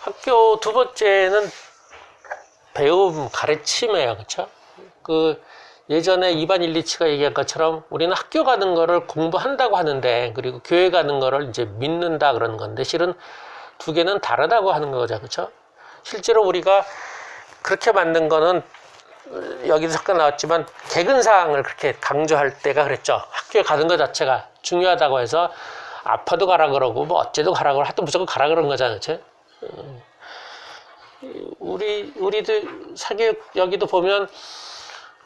학교 두 번째는 배움, 가르침이에요. 그쵸? 예전에 이반 일리치가 얘기한 것처럼 우리는 학교 가는 거를 공부한다고 하는데, 그리고 교회 가는 거를 이제 믿는다 그러는 건데, 실은 두 개는 다르다고 하는 거죠. 그쵸? 실제로 우리가 그렇게 만든 거는 여기도 잠깐 나왔지만 개근사항을 그렇게 강조할 때가 그랬죠. 학교에 가는 것 자체가 중요하다고 해서 아파도 가라 그러고 뭐 어째도 가라 그러고 하여튼 무조건 가라 그런 거잖아요. 그쵸? 우리도 사교육 여기도 보면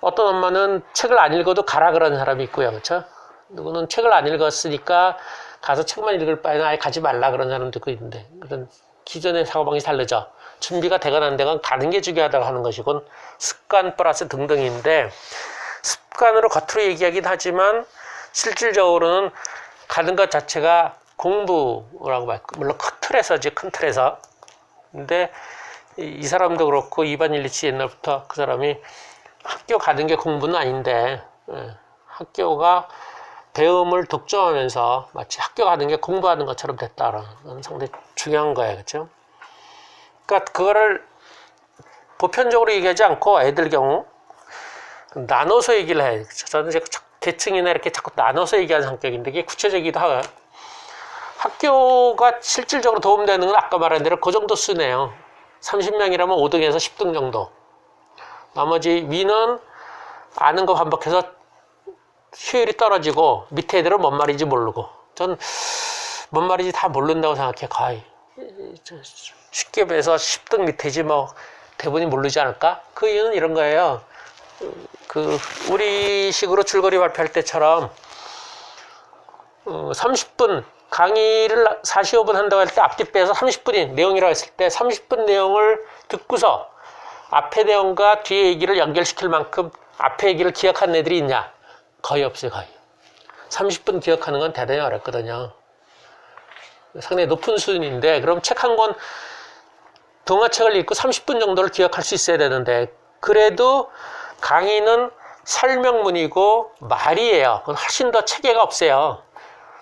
어떤 엄마는 책을 안 읽어도 가라 그러는 사람이 있고요. 그렇죠? 누구는 책을 안 읽었으니까 가서 책만 읽을 바에는 아예 가지 말라 그런 사람도 있는데, 그런 기존의 사고방식이 다르죠. 준비가 되건 안 되건 가는 게 중요하다고 하는 것이군 습관 플러스 등등인데, 습관으로 겉으로 얘기하긴 하지만 실질적으로는 가는 것 자체가 공부라고 말고, 물론 큰 틀에서지, 큰 틀에서. 근데 이 사람도 그렇고 이반 일리치 옛날부터 그 사람이 학교 가는 게 공부는 아닌데, 학교가 배움을 독점하면서 마치 학교 가는 게 공부하는 것처럼 됐다라는 건 상당히 중요한 거예요. 그렇죠? 그러니까 그거를 보편적으로 얘기하지 않고 애들 경우 나눠서 얘기를 해요. 그렇죠? 저는 계층이나 이렇게 자꾸 나눠서 얘기하는 성격인데, 이게 구체적이기도 하고요. 학교가 실질적으로 도움되는 건 아까 말한 대로 그 정도 수네요. 30명이라면 5등에서 10등 정도. 나머지 위는 아는 거 반복해서 효율이 떨어지고, 밑에 애들은 뭔 말인지 모르고. 전 뭔 말인지 다 모른다고 생각해. 거의 쉽게 해서 10등 밑에지 뭐 대부분이 모르지 않을까? 그 이유는 이런 거예요. 우리 식으로 줄거리 발표할 때처럼 30분 강의를 45분 한다고 할 때 앞뒤 빼서 30분인 내용이라고 했을 때 30분 내용을 듣고서 앞에 내용과 뒤에 얘기를 연결시킬 만큼 앞에 얘기를 기억하는 애들이 있냐? 거의 없어요. 거의. 30분 기억하는 건 대단히 어렵거든요. 상당히 높은 수준인데, 그럼 책 한 권, 동화책을 읽고 30분 정도를 기억할 수 있어야 되는데, 그래도 강의는 설명문이고 말이에요. 그건 훨씬 더 체계가 없어요.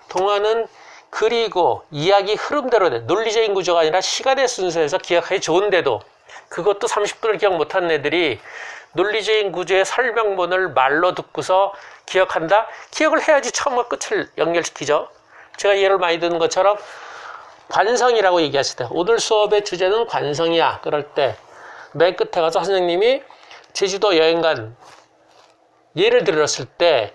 동화는 그리고 이야기 흐름대로 돼. 논리적인 구조가 아니라 시간의 순서에서 기억하기 좋은데도, 그것도 30분을 기억 못하는 애들이 논리적인 구조의 설명문을 말로 듣고서 기억한다? 기억을 해야지 처음과 끝을 연결시키죠. 제가 예를 많이 드는 것처럼 관성이라고 얘기했을 때, 오늘 수업의 주제는 관성이야. 그럴 때 맨 끝에 가서 선생님이 제주도 여행 간 예를 들었을 때,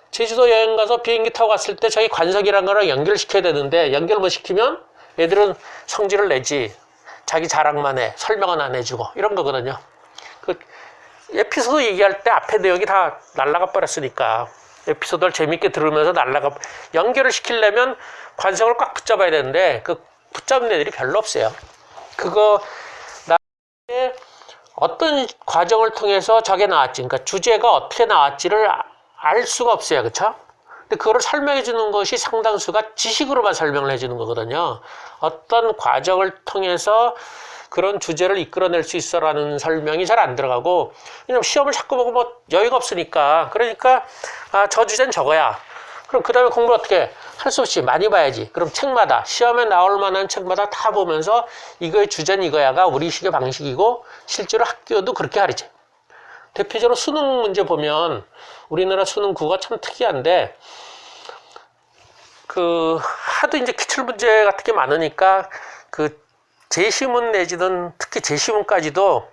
제주도 여행 가서 비행기 타고 갔을 때 저희 관성이라는 거랑 연결시켜야 되는데, 연결 못 시키면 애들은 성질을 내지, 자기 자랑만 해, 설명은 안 해주고 이런 거거든요. 에피소드 얘기할 때 앞에 내용이 다 날아가 버렸으니까 에피소드를 재밌게 들으면서 연결을 시키려면 관성을 꽉 붙잡아야 되는데, 붙잡는 애들이 별로 없어요. 나중에 어떤 과정을 통해서 저게 나왔지, 그러니까 주제가 어떻게 나왔지를 알 수가 없어요. 그쵸? 근데 그거를 설명해 주는 것이 상당수가 지식으로만 설명을 해 주는 거거든요. 어떤 과정을 통해서 그런 주제를 이끌어낼 수 있어라는 설명이 잘 안 들어가고, 왜냐면 시험을 자꾸 보고 뭐 여유가 없으니까. 그러니까 저 주제는 저거야. 그럼 그 다음에 공부를 어떻게 해? 할 수 없이 많이 봐야지. 그럼 책마다, 시험에 나올 만한 책마다 다 보면서 이거의 주제는 이거야가 우리 식의 방식이고, 실제로 학교도 그렇게 가르쳐요. 대표적으로 수능 문제 보면 우리나라 수능 구가 참 특이한데, 하도 이제 기출 문제 같은 게 많으니까 제시문 내지는 특히 제시문까지도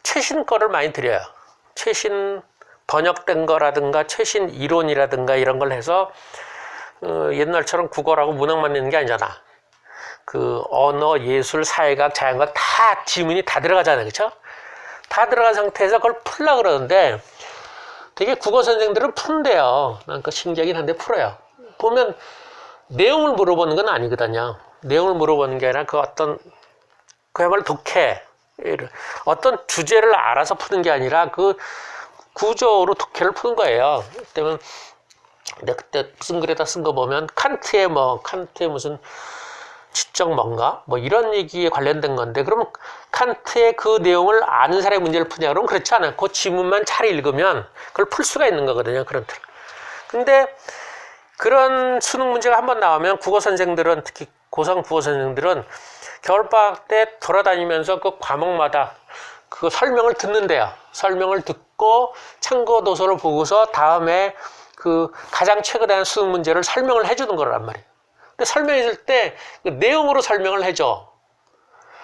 최신 거를 많이 드려요. 최신 번역된 거라든가 최신 이론이라든가 이런 걸 해서 옛날처럼 국어라고 문학만 내는 게 아니잖아. 언어, 예술, 사회학, 자연학 다 지문이 다 들어가잖아요. 그렇죠? 다 들어간 상태에서 그걸 풀려고 그러는데, 되게 국어 선생들은 푼대요. 난 그 신기하긴 한데 풀어요. 보면 내용을 물어보는 건 아니거든요. 내용을 물어보는 게 아니라 그야말로 독해. 어떤 주제를 알아서 푸는 게 아니라 구조로 독해를 푸는 거예요. 그때는 내가 그때 무슨 글에다 쓴 거 보면 칸트의 무슨 지적 뭔가? 뭐 이런 얘기에 관련된 건데, 그러면 칸트의 그 내용을 아는 사람의 문제를 푸냐? 그러면 그렇지 않아요. 그 지문만 잘 읽으면 그걸 풀 수가 있는 거거든요. 그런 틀. 근데 그런 수능 문제가 한번 나오면 국어 선생들은, 특히 고3 국어 선생들은 겨울방학 때 돌아다니면서 그 과목마다 그 설명을 듣는데요. 설명을 듣고 참고 도서를 보고서 다음에 그 가장 최근에 한 수능 문제를 설명을 해주는 거란 말이에요. 근데 설명해줄 때 그 내용으로 설명을 해줘.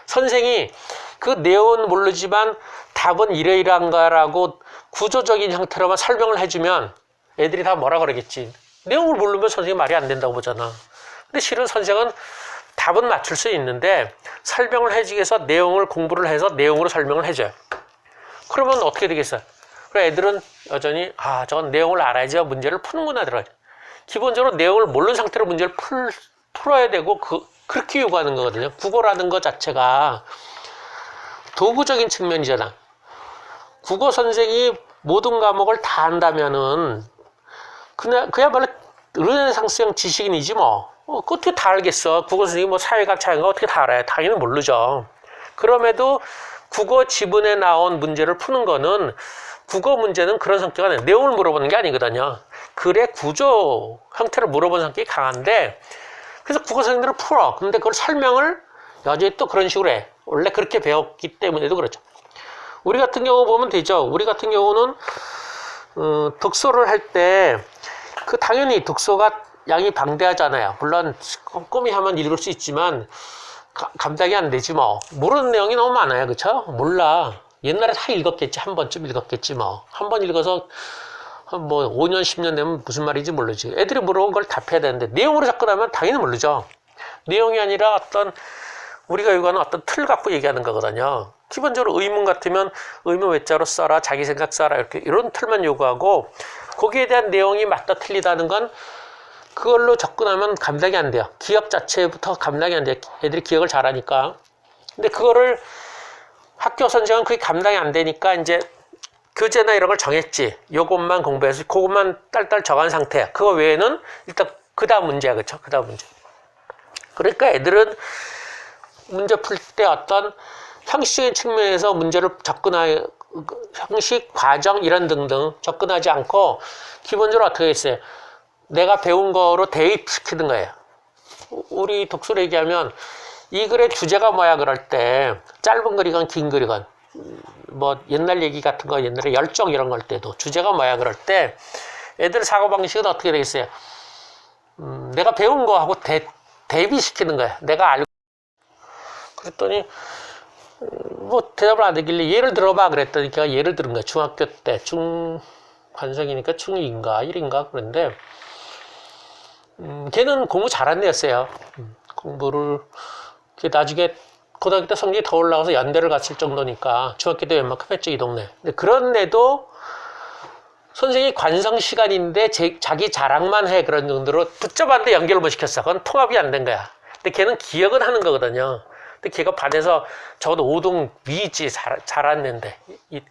선생이 그 내용은 모르지만 답은 이러이러한가라고 구조적인 형태로만 설명을 해주면 애들이 다 뭐라 그러겠지. 내용을 모르면 선생님 말이 안 된다고 보잖아. 근데 실은 선생은 답은 맞출 수 있는데 설명을 해주기 위해서 내용을 공부를 해서 내용으로 설명을 해줘요. 그러면 어떻게 되겠어요? 그래 애들은 여전히 저건 내용을 알아야지 문제를 푸는구나 들어가죠. 기본적으로 내용을 모르는 상태로 문제를 풀어야 되고 그렇게 요구하는 거거든요. 국어라는 것 자체가 도구적인 측면이잖아. 국어 선생이 모든 과목을 다 안다면은 그야말로 르네상스형 지식인이지 뭐. 어떻게 다 알겠어. 국어 선생님이 뭐 사회학, 자연학 어떻게 다 알아요. 당연히 모르죠. 그럼에도 국어 지문에 나온 문제를 푸는 거는 국어 문제는 그런 성격이 아니에요. 내용을 물어보는 게 아니거든요. 글의 구조 형태를 물어보는 성격이 강한데 그래서 국어 선생님들은 풀어. 근데 그걸 설명을 여전히 또 그런 식으로 해. 원래 그렇게 배웠기 때문에도 그렇죠. 우리 같은 경우 보면 되죠. 우리 같은 경우는 독서를 할 때 당연히 독서가 양이 방대하잖아요. 물론 꼼꼼히 하면 읽을 수 있지만 감당이 안 되지 뭐. 모르는 내용이 너무 많아요. 그쵸? 몰라. 옛날에 다 읽었겠지. 한 번쯤 읽었겠지 뭐. 한 번 읽어서 뭐 5년 10년 되면 무슨 말인지 모르지. 애들이 물어본 걸 답해야 되는데 내용으로 접근하면 당연히 모르죠. 내용이 아니라 우리가 요구하는 어떤 틀 갖고 얘기하는 거거든요. 기본적으로 의문 같으면 의문 외자로 써라, 자기 생각 써라 이런 틀만 요구하고 거기에 대한 내용이 맞다 틀리다는 건 그걸로 접근하면 감당이 안 돼요. 기억 자체부터 감당이 안 돼요. 애들이 기억을 잘하니까. 근데 그거를 학교 선생은 그게 감당이 안 되니까 이제 교재나 이런 걸 정했지. 요것만 공부해서 그것만 딸딸 정한 상태야. 그거 외에는 일단 그 다음 문제야. 그쵸? 그 다음 문제. 그러니까 애들은 문제 풀 때 어떤 형식적인 측면에서 문제를 형식, 과정 이런 등등 접근하지 않고 기본적으로 어떻게 했어요? 내가 배운 거로 대입시키는 거예요. 우리 독서로 얘기하면 이 글의 주제가 뭐야 그럴 때 짧은 글이건 긴 글이건 뭐 옛날 얘기 같은 거 옛날에 열정 이런 걸 때도 주제가 뭐야 그럴 때 애들 사고방식은 어떻게 되겠어요? 내가 배운 거하고 대비시키는 거예요. 내가 알고 그랬더니 뭐 대답을 안 되길래 예를 들어봐 그랬더니 걔가 예를 들은 거야. 중학교 때 관성이니까 중2인가 1인가 그런데 걔는 공부 잘하는 애였어요. 공부를 나중에 고등학교 때 성적이 더 올라가서 연대를 갔을 정도니까 중학교 때 웬만큼 했죠 이 동네. 근데 그런 애도 선생님이 관성 시간인데 자기 자랑만 해 그런 정도로 붙잡았는데 연결을 못 시켰어. 그건 통합이 안 된 거야. 근데 걔는 기억은 하는 거거든요. 근데 걔가 반에서 적어도 5등 위있지 잘했는데 이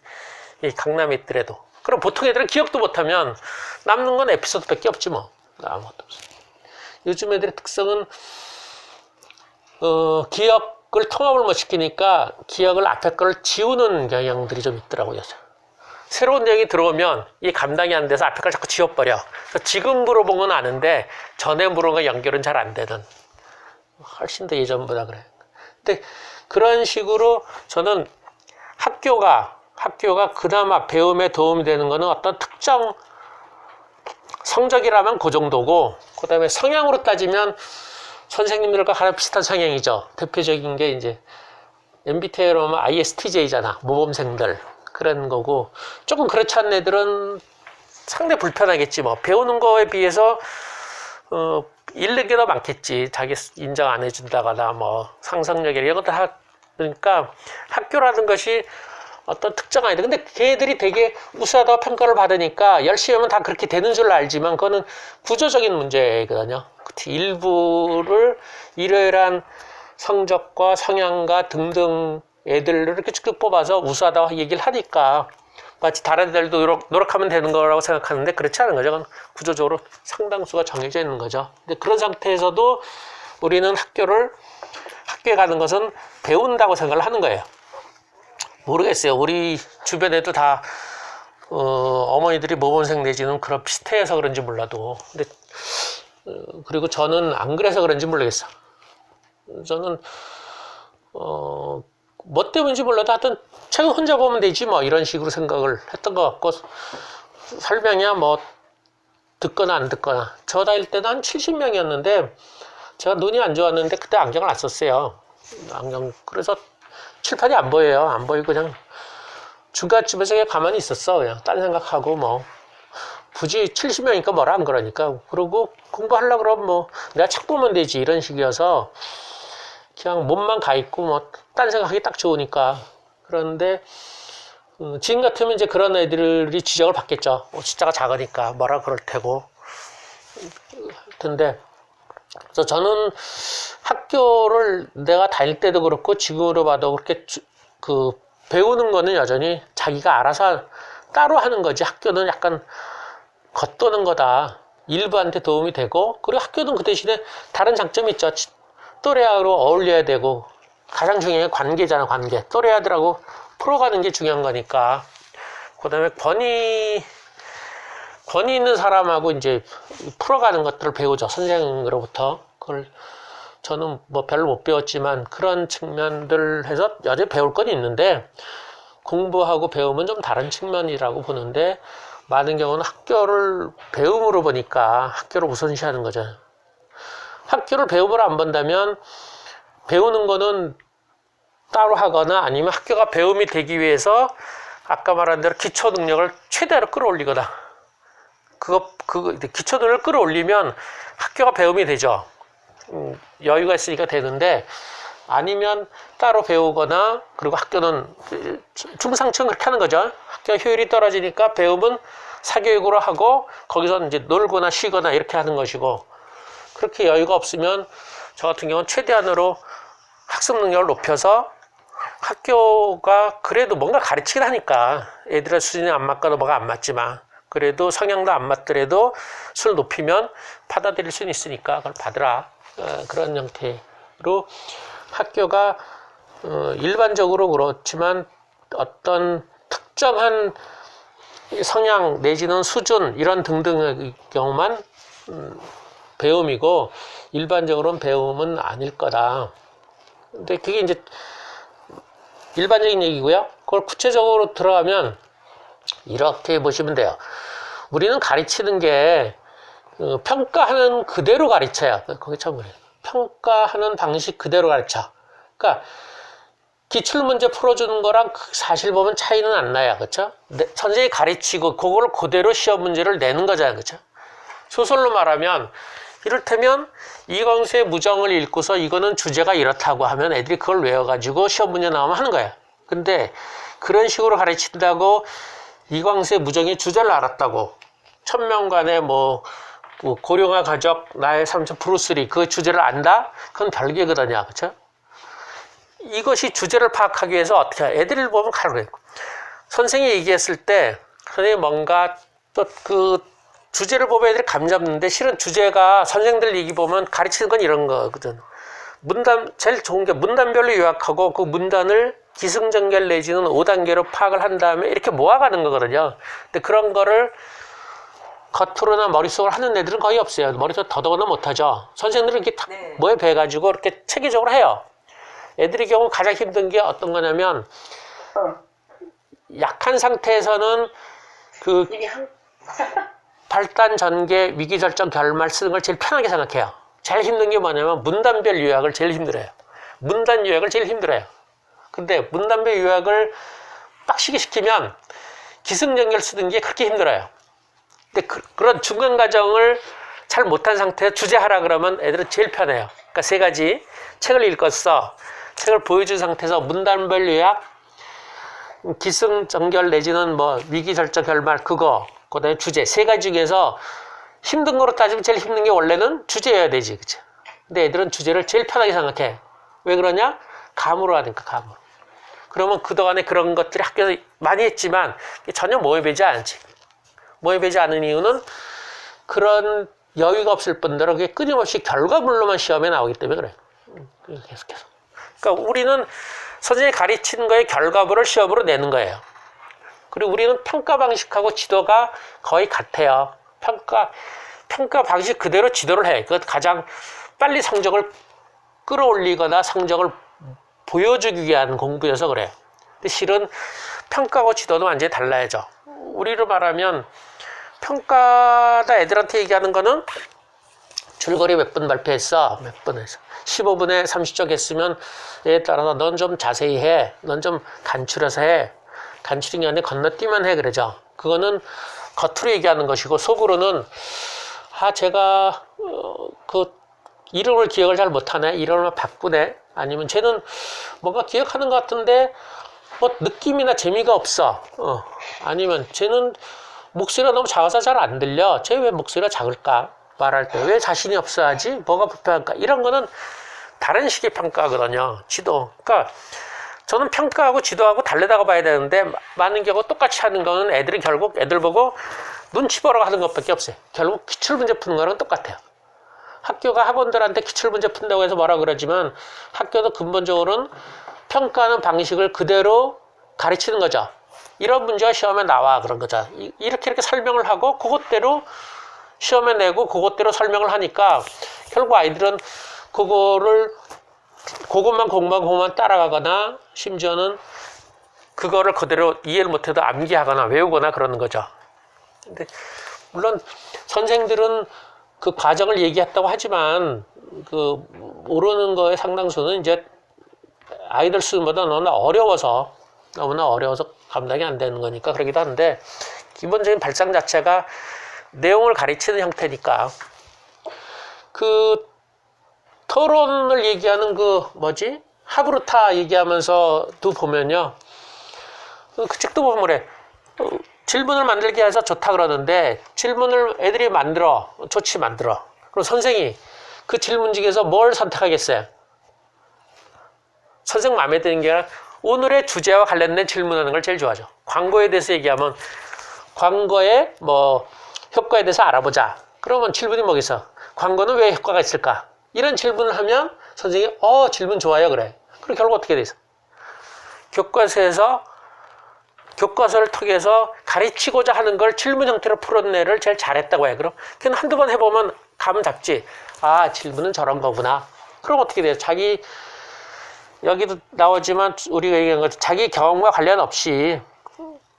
강남에 있더라도. 그럼 보통 애들은 기억도 못하면 남는 건 에피소드밖에 없지 뭐. 아무것도 없어. 요즘 애들의 특성은 기억을 통합을 못 시키니까 기억을 앞에 걸 지우는 경향들이 좀 있더라고요. 새로운 내용이 들어오면 이게 감당이 안 돼서 앞에 걸 자꾸 지워버려. 그래서 지금 물어본 건 아는데 전에 물어본 거 연결은 잘 안 되는. 훨씬 더 예전보다 그래. 근데 그런 식으로 저는 학교가 그나마 배움에 도움이 되는 거는 어떤 특정 성적이라면 그 정도고 그 다음에 성향으로 따지면 선생님들과 가장 비슷한 성향이죠. 대표적인 게 이제 MBTI로 하면 ISTJ잖아. 모범생들. 그런 거고 조금 그렇지 않은 애들은 상당히 불편하겠지 뭐. 배우는 거에 비해서 잃는 게 더 많겠지. 자기 인정 안 해준다거나 뭐 상상력 이런 것들 그러니까 학교라는 것이 어떤 특정 아이들. 근데 걔들이 되게 우수하다고 평가를 받으니까 열심히 하면 다 그렇게 되는 줄 알지만 그거는 구조적인 문제거든요. 일부를 이러이러한 성적과 성향과 등등 애들을 이렇게 쭉 뽑아서 우수하다고 얘기를 하니까 마치 다른 애들도 노력하면 되는 거라고 생각하는데 그렇지 않은 거죠. 그건 구조적으로 상당수가 정해져 있는 거죠. 근데 그런 상태에서도 우리는 학교에 가는 것은 배운다고 생각을 하는 거예요. 모르겠어요. 우리 주변에도 다 어머니들이 모범생 내지는 그런 비슷해서 그런지 몰라도 근데 그리고 저는 안 그래서 그런지 모르겠어. 저는 뭐 때문인지 몰라도 하여튼 책 혼자 보면 되지 뭐 이런 식으로 생각을 했던 것 같고, 설명이야 뭐 듣거나 안 듣거나. 저 다닐 때는 한 70명이었는데 제가 눈이 안 좋았는데 그때 안경을 안 썼어요. 그래서 칠판이 안 보여요. 안 보이고 그냥 중간쯤에서 그냥 가만히 있었어. 그냥 딴 생각하고 뭐 굳이 70명이니까 뭐라 안 그러니까. 그러고 공부하려고 그러면 뭐 내가 책 보면 되지 이런 식이어서 그냥 몸만 가 있고 뭐 딴 생각하기 딱 좋으니까. 그런데 지금 같으면 이제 그런 애들이 지적을 받겠죠. 숫자가 작으니까 뭐라 그럴 테고. 근데 그래서 저는 학교를 내가 다닐 때도 그렇고 지금으로 봐도 그렇게 배우는 거는 여전히 자기가 알아서 따로 하는 거지. 학교는 약간 겉도는 거다. 일부한테 도움이 되고, 그리고 학교는 그 대신에 다른 장점이 있죠. 또래하고 어울려야 되고, 가장 중요한 게 관계잖아, 관계. 또래아들하고 풀어가는 게 중요한 거니까. 그 다음에 권위 있는 사람하고 이제 풀어가는 것들을 배우죠, 선생으로부터. 그걸 저는 뭐 별로 못 배웠지만 그런 측면들 해서 여전히 배울 건 있는데, 공부하고 배우면 좀 다른 측면이라고 보는데, 많은 경우는 학교를 배움으로 보니까 학교를 우선시하는 거죠. 학교를 배움으로 안 본다면 배우는 거는 따로 하거나 아니면 학교가 배움이 되기 위해서 아까 말한 대로 기초 능력을 최대로 끌어올리거나, 기초 능력을 끌어올리면 학교가 배움이 되죠. 여유가 있으니까 되는데, 아니면 따로 배우거나, 그리고 학교는 중상층 그렇게 하는 거죠. 학교 효율이 떨어지니까 배움은 사교육으로 하고 거기서 이제 놀거나 쉬거나 이렇게 하는 것이고, 그렇게 여유가 없으면 저 같은 경우는 최대한으로 학습 능력을 높여서 학교가 그래도 뭔가 가르치긴 하니까 애들의 수준이 안 맞거나 뭐가 안 맞지만 그래도 성향도 안 맞더라도 수를 높이면 받아들일 수는 있으니까 그걸 받으라. 그런 형태로 학교가 일반적으로 그렇지만 어떤 특정한 성향 내지는 수준 이런 등등의 경우만 배움이고 일반적으로는 배움은 아닐 거다. 근데 그게 이제 일반적인 얘기고요. 그걸 구체적으로 들어가면 이렇게 보시면 돼요. 우리는 가르치는 게 평가하는 그대로 가르쳐요. 그게 참 그래요. 평가하는 방식 그대로 가르쳐. 그러니까 기출문제 풀어주는 거랑 사실 보면 차이는 안 나요. 그렇죠? 선생님이 가르치고 그걸 그대로 시험 문제를 내는 거잖아요. 그렇죠? 소설로 말하면 이를테면 이광수의 무정을 읽고서 이거는 주제가 이렇다고 하면 애들이 그걸 외워가지고 시험 문제 나오면 하는 거야. 근데 그런 식으로 가르친다고 이광수의 무정의 주제를 알았다고, 천명관의 뭐 고령화 가족 나의 삼촌 브루스리 그 주제를 안다? 그건 별개거든요. 그렇죠? 이것이 주제를 파악하기 위해서 어떻게 해? 애들을 보면 가르쳐요. 선생님이 얘기했을 때 선생님이 뭔가 또 그 주제를 보면 애들이 감 잡는데, 실은 주제가 선생들 얘기 보면 가르치는 건 이런 거거든. 제일 좋은 게 문단별로 요약하고 그 문단을 기승전결 내지는 5단계로 파악을 한 다음에 이렇게 모아가는 거거든요. 근데 그런 거를 겉으로나 머릿속으로 하는 애들은 거의 없어요. 머릿속 더더구나 못하죠. 선생님들은 이렇게 탁 뭐에 배가지고 이렇게 체계적으로 해요. 애들의 경우 가장 힘든 게 어떤 거냐면, 약한 상태에서는 그 발단, 전개, 위기절정, 결말 쓰는 걸 제일 편하게 생각해요. 제일 힘든 게 뭐냐면 문단별 요약을 제일 힘들어요. 문단 요약을 제일 힘들어요. 근데 문단별 요약을 빡시게 시키면 기승전결 쓰는 게 그렇게 힘들어요. 근데 그런 중간 과정을 잘 못한 상태에서 주제하라 그러면 애들은 제일 편해요. 그러니까 세 가지 책을 읽었어. 책을 보여준 상태에서 문단별 요약, 기승전결 내지는 뭐 위기절정, 결말 그거, 그 다음에 주제 세 가지 중에서 힘든 거로 따지면 제일 힘든 게 원래는 주제여야 되지, 그치? 근데 애들은 주제를 제일 편하게 생각해. 왜 그러냐? 감으로 하니까, 감으로. 그러면 그동안에 그런 것들이 학교에서 많이 했지만 전혀 모여되지 않지. 모여되지 않은 이유는 그런 여유가 없을 뿐더러 그게 끊임없이 결과물로만 시험에 나오기 때문에 그래. 계속해서. 그러니까 우리는 선생님이 가르치는 거에 결과물을 시험으로 내는 거예요. 그리고 우리는 평가 방식하고 지도가 거의 같아요. 평가 방식 그대로 지도를 해. 그 가장 빨리 성적을 끌어올리거나 성적을 보여주기 위한 공부여서 그래. 근데 실은 평가하고 지도는 완전히 달라야죠. 우리로 말하면 평가다 애들한테 얘기하는 거는 줄거리 몇 분 발표했어. 몇 분 해서. 15분에 30쪽 했으면 얘에 따라서 넌 좀 자세히 해. 넌 좀 간추려서 해. 간추린 게 아니라 건너뛰면 해. 그러죠. 그거는 겉으로 얘기하는 것이고 속으로는 제가 그 이름을 기억을 잘 못하네. 이름을 바꾸네. 아니면 쟤는 뭔가 기억하는 것 같은데 뭐 느낌이나 재미가 없어. 아니면 쟤는 목소리가 너무 작아서 잘 안 들려. 쟤 왜 목소리가 작을까? 말할 때 왜 자신이 없어 하지? 뭐가 불편할까? 이런 거는 다른 식의 평가거든요. 지도. 그러니까 저는 평가하고 지도하고 다르다고 봐야 되는데 많은 경우 똑같이 하는 거는 애들이 결국 애들 보고 눈치 보러 하는 것밖에 없어요. 결국 기출문제 푸는 거랑 똑같아요. 학교가 학원들한테 기출문제 푼다고 해서 뭐라 그러지만 학교도 근본적으로는 평가하는 방식을 그대로 가르치는 거죠. 이런 문제가 시험에 나와 그런 거죠. 이렇게 설명을 하고 그것대로 시험에 내고 그것대로 설명을 하니까 결국 아이들은 그것만 공부하고 그것만 따라가거나 심지어는 그거를 그대로 이해를 못해도 암기하거나 외우거나 그러는 거죠. 근데 물론 선생들은 그 과정을 얘기했다고 하지만 그 모르는 거의 상당수는 이제 아이들 수준보다 너무나 어려워서 감당이 안 되는 거니까 그러기도 한데 기본적인 발상 자체가 내용을 가르치는 형태니까 그 토론을 얘기하는 하브루타 얘기하면서도 보면요. 그 책도 보면 그래. 질문을 만들게 해서 좋다 그러는데 질문을 애들이 좋지 만들어. 그럼 선생이 그 질문 중에서 뭘 선택하겠어요? 선생 마음에 드는 게 아니라 오늘의 주제와 관련된 질문하는 걸 제일 좋아하죠. 광고에 대해서 얘기하면 광고의 효과에 대해서 알아보자. 그러면 질문이 뭐겠어? 광고는 왜 효과가 있을까? 이런 질문을 하면 선생님이 질문 좋아요 그래. 그럼 결국 어떻게 돼 있어? 교과서를 통해서 가르치고자 하는 걸 질문 형태로 풀어내를 제일 잘했다고 해. 그럼 그냥 한두 번 해보면 감은 잡지. 질문은 저런 거구나. 그럼 어떻게 돼요? 여기도 나오지만 우리가 얘기한 것 자기 경험과 관련 없이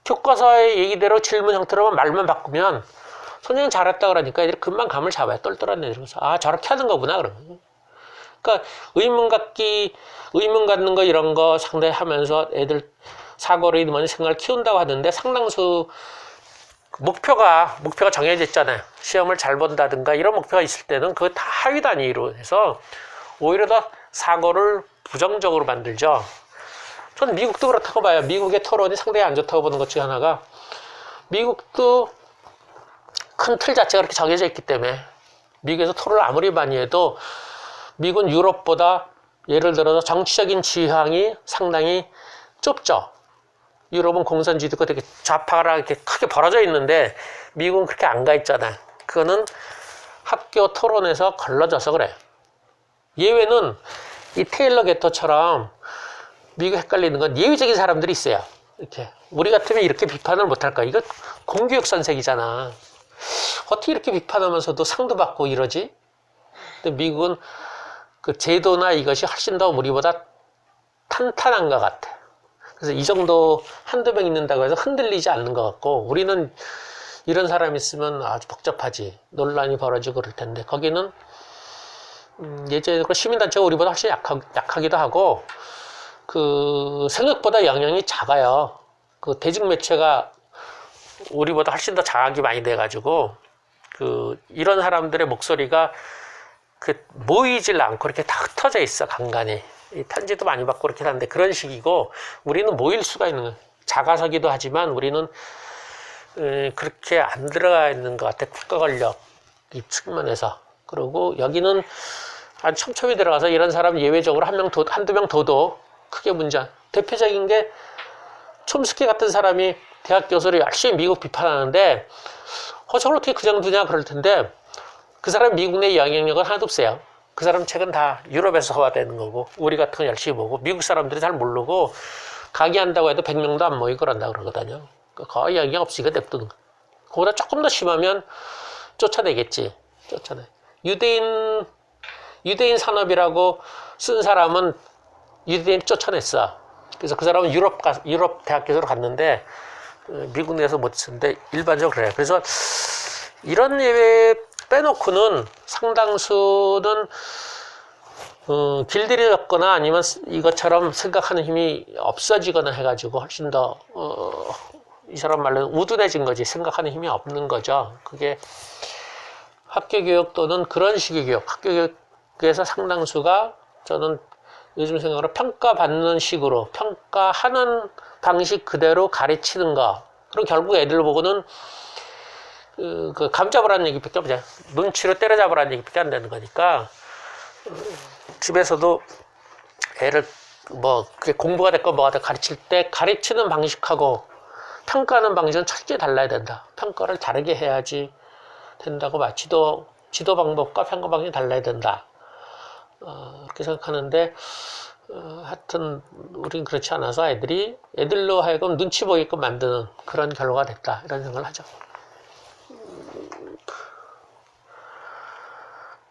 교과서의 얘기대로 질문 형태로만 말만 바꾸면 선생님 잘했다 그러니까 애들이 금방 감을 잡아요. 똘똘한 애들이면서 저렇게 하는 거구나 그러면. 그러니까 의문 갖는 거 이런 거 상당히 하면서 애들 사고를 많이 생각을 키운다고 하는데 상당수 목표가 정해져 있잖아요. 시험을 잘 본다든가 이런 목표가 있을 때는 그거 다 하위 단위로 해서 오히려 더 사고를 부정적으로 만들죠. 저는 미국도 그렇다고 봐요. 미국의 토론이 상당히 안 좋다고 보는 것 중에 하나가 미국도 큰 틀 자체가 그렇게 정해져 있기 때문에 미국에서 토론을 아무리 많이 해도 미국은 유럽보다 예를 들어서 정치적인 지향이 상당히 좁죠. 유럽은 공산주의도 되게 좌파가 이렇게 크게 벌어져 있는데 미국은 그렇게 안 가 있잖아요. 그거는 학교 토론에서 걸러져서 그래요. 예외는 이 테일러 게토처럼 미국 헷갈리는 건 예외적인 사람들이 있어요. 이렇게 우리 같으면 이렇게 비판을 못할까? 이거 공교육 선생이잖아. 어떻게 이렇게 비판하면서도 상도 받고 이러지? 근데 미국은 그 제도나 이것이 훨씬 더 우리보다 탄탄한 것 같아. 그래서 이 정도 한두 명 있는다고 해서 흔들리지 않는 것 같고 우리는 이런 사람 있으면 아주 복잡하지. 논란이 벌어지고 그럴 텐데 거기는 예전에 시민단체가 우리보다 훨씬 약하기도 하고 그 생각보다 영향이 작아요. 그 대중매체가 우리보다 훨씬 더 장악이 많이 돼가지고 그 이런 사람들의 목소리가 그 모이질 않고 이렇게 다 흩어져 있어 간간히. 편지도 많이 받고 그렇긴 한데 그런 식이고 우리는 모일 수가 있는 거예요. 작아서기도 하지만 우리는 그렇게 안 들어가 있는 것 같아. 국가 권력 이 측면에서. 그리고 여기는 아주 촘촘히 들어가서 이런 사람 예외적으로 한두 명 둬도 크게 문제. 대표적인 게 촘스키 같은 사람이 대학 교수를 열심히 미국 비판하는데 저걸 어떻게 그냥 두냐 그럴 텐데 그 사람 미국 내 영향력은 하나도 없어요. 그 사람 책은 다 유럽에서 소화되는 거고 우리 같은 건 열심히 보고 미국 사람들이 잘 모르고 강의한다고 해도 100명도 안 모이고 그런다 그러거든요. 거의 영향 없으니까 냅두는 거. 그보다 조금 더 심하면 쫓아내겠지. 쫓아내. 유대인 산업이라고 쓴 사람은 유대인 쫓아냈어. 그래서 그 사람은 유럽 대학교로 갔는데 미국 내에서 못 쓰는데 일반적으로 그래요. 그래서 이런 예외 빼놓고는 상당수는 길들여졌거나 아니면 이것처럼 생각하는 힘이 없어지거나 해가지고 훨씬 더 이 사람 말로는 우둔해진 거지. 생각하는 힘이 없는 거죠. 그게 학교 교육 또는 그런 식의 교육, 학교 교육에서 상당수가 저는 요즘 생각으로 평가받는 식으로 평가하는 방식 그대로 가르치는 거. 그럼 결국 애들 보고는 그 감잡으라는 얘기밖에 없잖아요. 눈치로 때려잡으라는 얘기밖에 안 되는 거니까 집에서도 애를 뭐 그게 공부가 됐건 뭐가 됐건 가르칠 때 가르치는 방식하고 평가하는 방식은 철저히 달라야 된다. 평가를 다르게 해야지 된다고 지도 방법과 평가 방식이 달라야 된다. 그렇게 생각하는데 하여튼 우린 그렇지 않아서 애들로 하여금 눈치 보게끔 만드는 그런 결과가 됐다. 이런 생각을 하죠.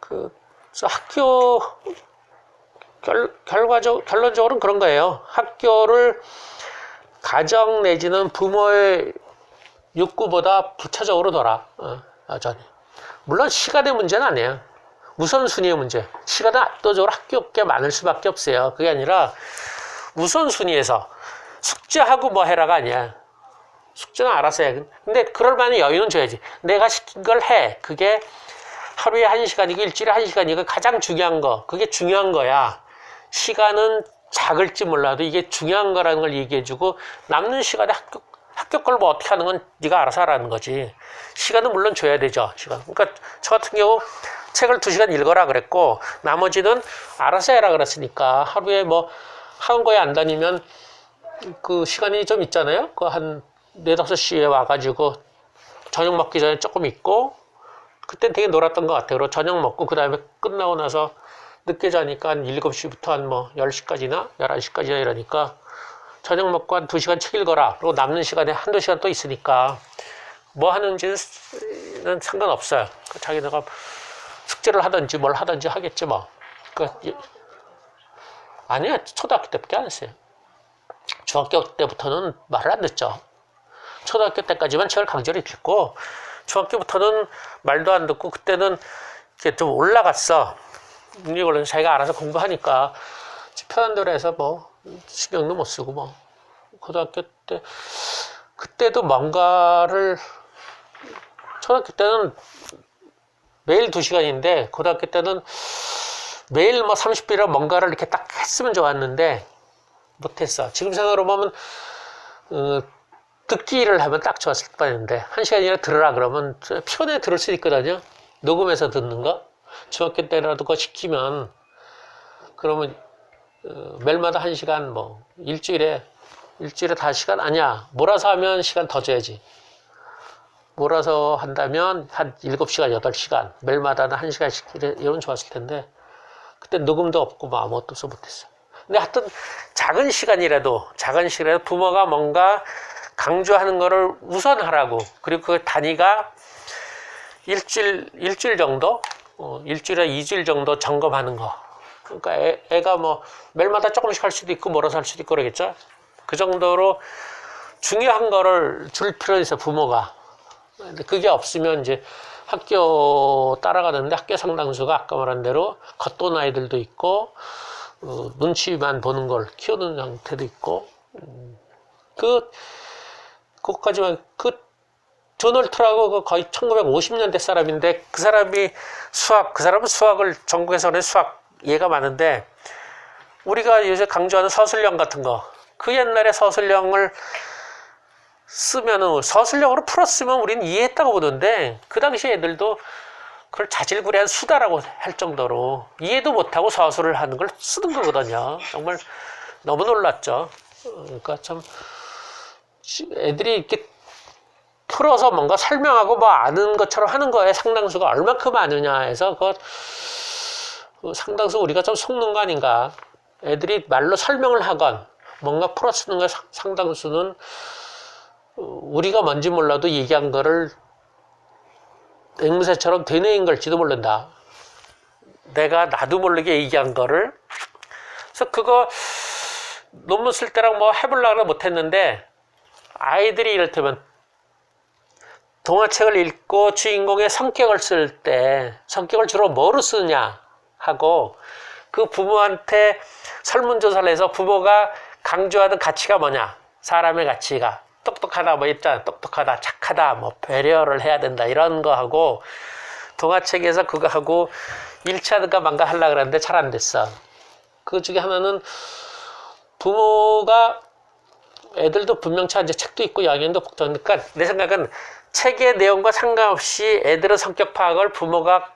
그래서 학교 결론적으로는 그런 거예요. 학교를 가정 내지는 부모의 욕구보다 부차적으로 둬라. 여전히. 물론 시간의 문제는 아니에요. 우선순위의 문제. 시간은 압도적으로 학교에 많을 수밖에 없어요. 그게 아니라 우선순위에서 숙제하고 뭐 해라가 아니야. 숙제는 알아서 해. 근데 그럴 만한 여유는 줘야지. 내가 시킨 걸 해. 그게 하루에 1시간이고 일주일에 1시간이고 가장 중요한 거. 그게 중요한 거야. 시간은 작을지 몰라도 이게 중요한 거라는 걸 얘기해주고 남는 시간에 학교 걸 뭐 어떻게 하는 건 네가 알아서 하라는 거지. 시간은 물론 줘야 되죠. 시간. 그러니까 저 같은 경우 책을 2시간 읽어라 그랬고 나머지는 알아서 해라 그랬으니까 하루에 뭐 학원거에 안 다니면 그 시간이 좀 있잖아요. 그 한 4, 5시에 와가지고 저녁 먹기 전에 조금 있고 그땐 되게 놀았던 것 같아요. 그리고 저녁 먹고 그 다음에 끝나고 나서 늦게 자니까 한 7시부터 한 뭐 10시까지나 11시까지나 이러니까 저녁 먹고 한 2시간 책 읽어라. 그리고 남는 시간에 한두 시간 또 있으니까 뭐 하는지는 상관없어요. 자기네가 숙제를 하든지 뭘 하든지 하겠지 뭐. 아니야. 초등학교 때밖에 안 했어요. 중학교 때부터는 말을 안 듣죠. 초등학교 때까지만 책을 강제로 읽고 중학교부터는 말도 안 듣고 그때는 이렇게 좀 올라갔어. 능력을 자기가 알아서 공부하니까 편한 대로 해서 뭐 신경도 못 쓰고 뭐 고등학교 때 그때도 뭔가를 초등학교 때는 매일 2시간인데 고등학교 때는 매일 뭐 30분이라 뭔가를 이렇게 딱 했으면 좋았는데 못했어. 지금 생각으로 보면 듣기를 하면 딱 좋았을 뻔했는데 1시간이나 들으라 그러면 피곤해 들을 수 있거든요. 녹음해서 듣는 거. 중학교 때라도 그거 시키면 그러면 매일마다 1시간 뭐 일주일에 5시간 아니야. 몰아서 하면 시간 더 줘야지. 몰아서 한다면 한 7시간 8시간 매일마다는 1시간씩 이러면 좋았을 텐데 그때 녹음도 없고 뭐 아무것도 써 못했어. 근데 하여튼 작은 시간이라도 부모가 뭔가 강조하는 거를 우선하라고. 그리고 그 단위가 일주일 정도 일주일에 2주일 정도 점검하는 거. 그러니까 애가 뭐 매일마다 조금씩 할 수도 있고 몰아서 할 수도 있고 그러겠죠. 그 정도로 중요한 거를 줄 필요는 있어 부모가. 근데 그게 없으면 이제 학교 따라가는데 학교 상당수가 아까 말한 대로 겉돈 아이들도 있고 눈치만 보는 걸 키우는 형태도 있고 그것까지만 존 홀트라고 거의 1950년대 사람인데 그 사람은 수학을 전국에서는 수학 예가 많은데 우리가 요새 강조하는 서술형 같은 거 그 옛날에 서술형을 쓰면은 서술형으로 풀었으면 우리는 이해했다고 보는데 그 당시 애들도 그걸 자질구레한 수다라고 할 정도로 이해도 못하고 서술을 하는 걸 쓰는 거거든요. 정말 너무 놀랐죠. 그러니까 참 애들이 이렇게 풀어서 뭔가 설명하고 뭐 아는 것처럼 하는 거에 상당수가 얼마큼 아느냐 해서 그 상당수 우리가 좀 속는 거 아닌가. 애들이 말로 설명을 하건 뭔가 풀어 쓰는 거 상당수는 우리가 뭔지 몰라도 얘기한 거를 앵무새처럼 되뇌인 걸지도 모른다. 내가 나도 모르게 얘기한 거를. 그래서 그거 논문 쓸 때랑 뭐 해보려고 못했는데, 아이들이 이를테면 동화책을 읽고 주인공의 성격을 쓸 때 성격을 주로 뭐로 쓰냐 하고, 그 부모한테 설문조사를 해서 부모가 강조하는 가치가 뭐냐, 사람의 가치가 똑똑하다 뭐 있잖아, 똑똑하다, 착하다, 뭐 배려를 해야 된다 이런 거 하고, 동화책에서 그거 하고 1차든가 뭔가 하려고 그랬는데 잘 안 됐어. 그 중에 하나는 부모가, 애들도 분명치 이제 책도 있고 영양도 복잡하니까, 내 생각은 책의 내용과 상관없이 애들의 성격 파악을 부모가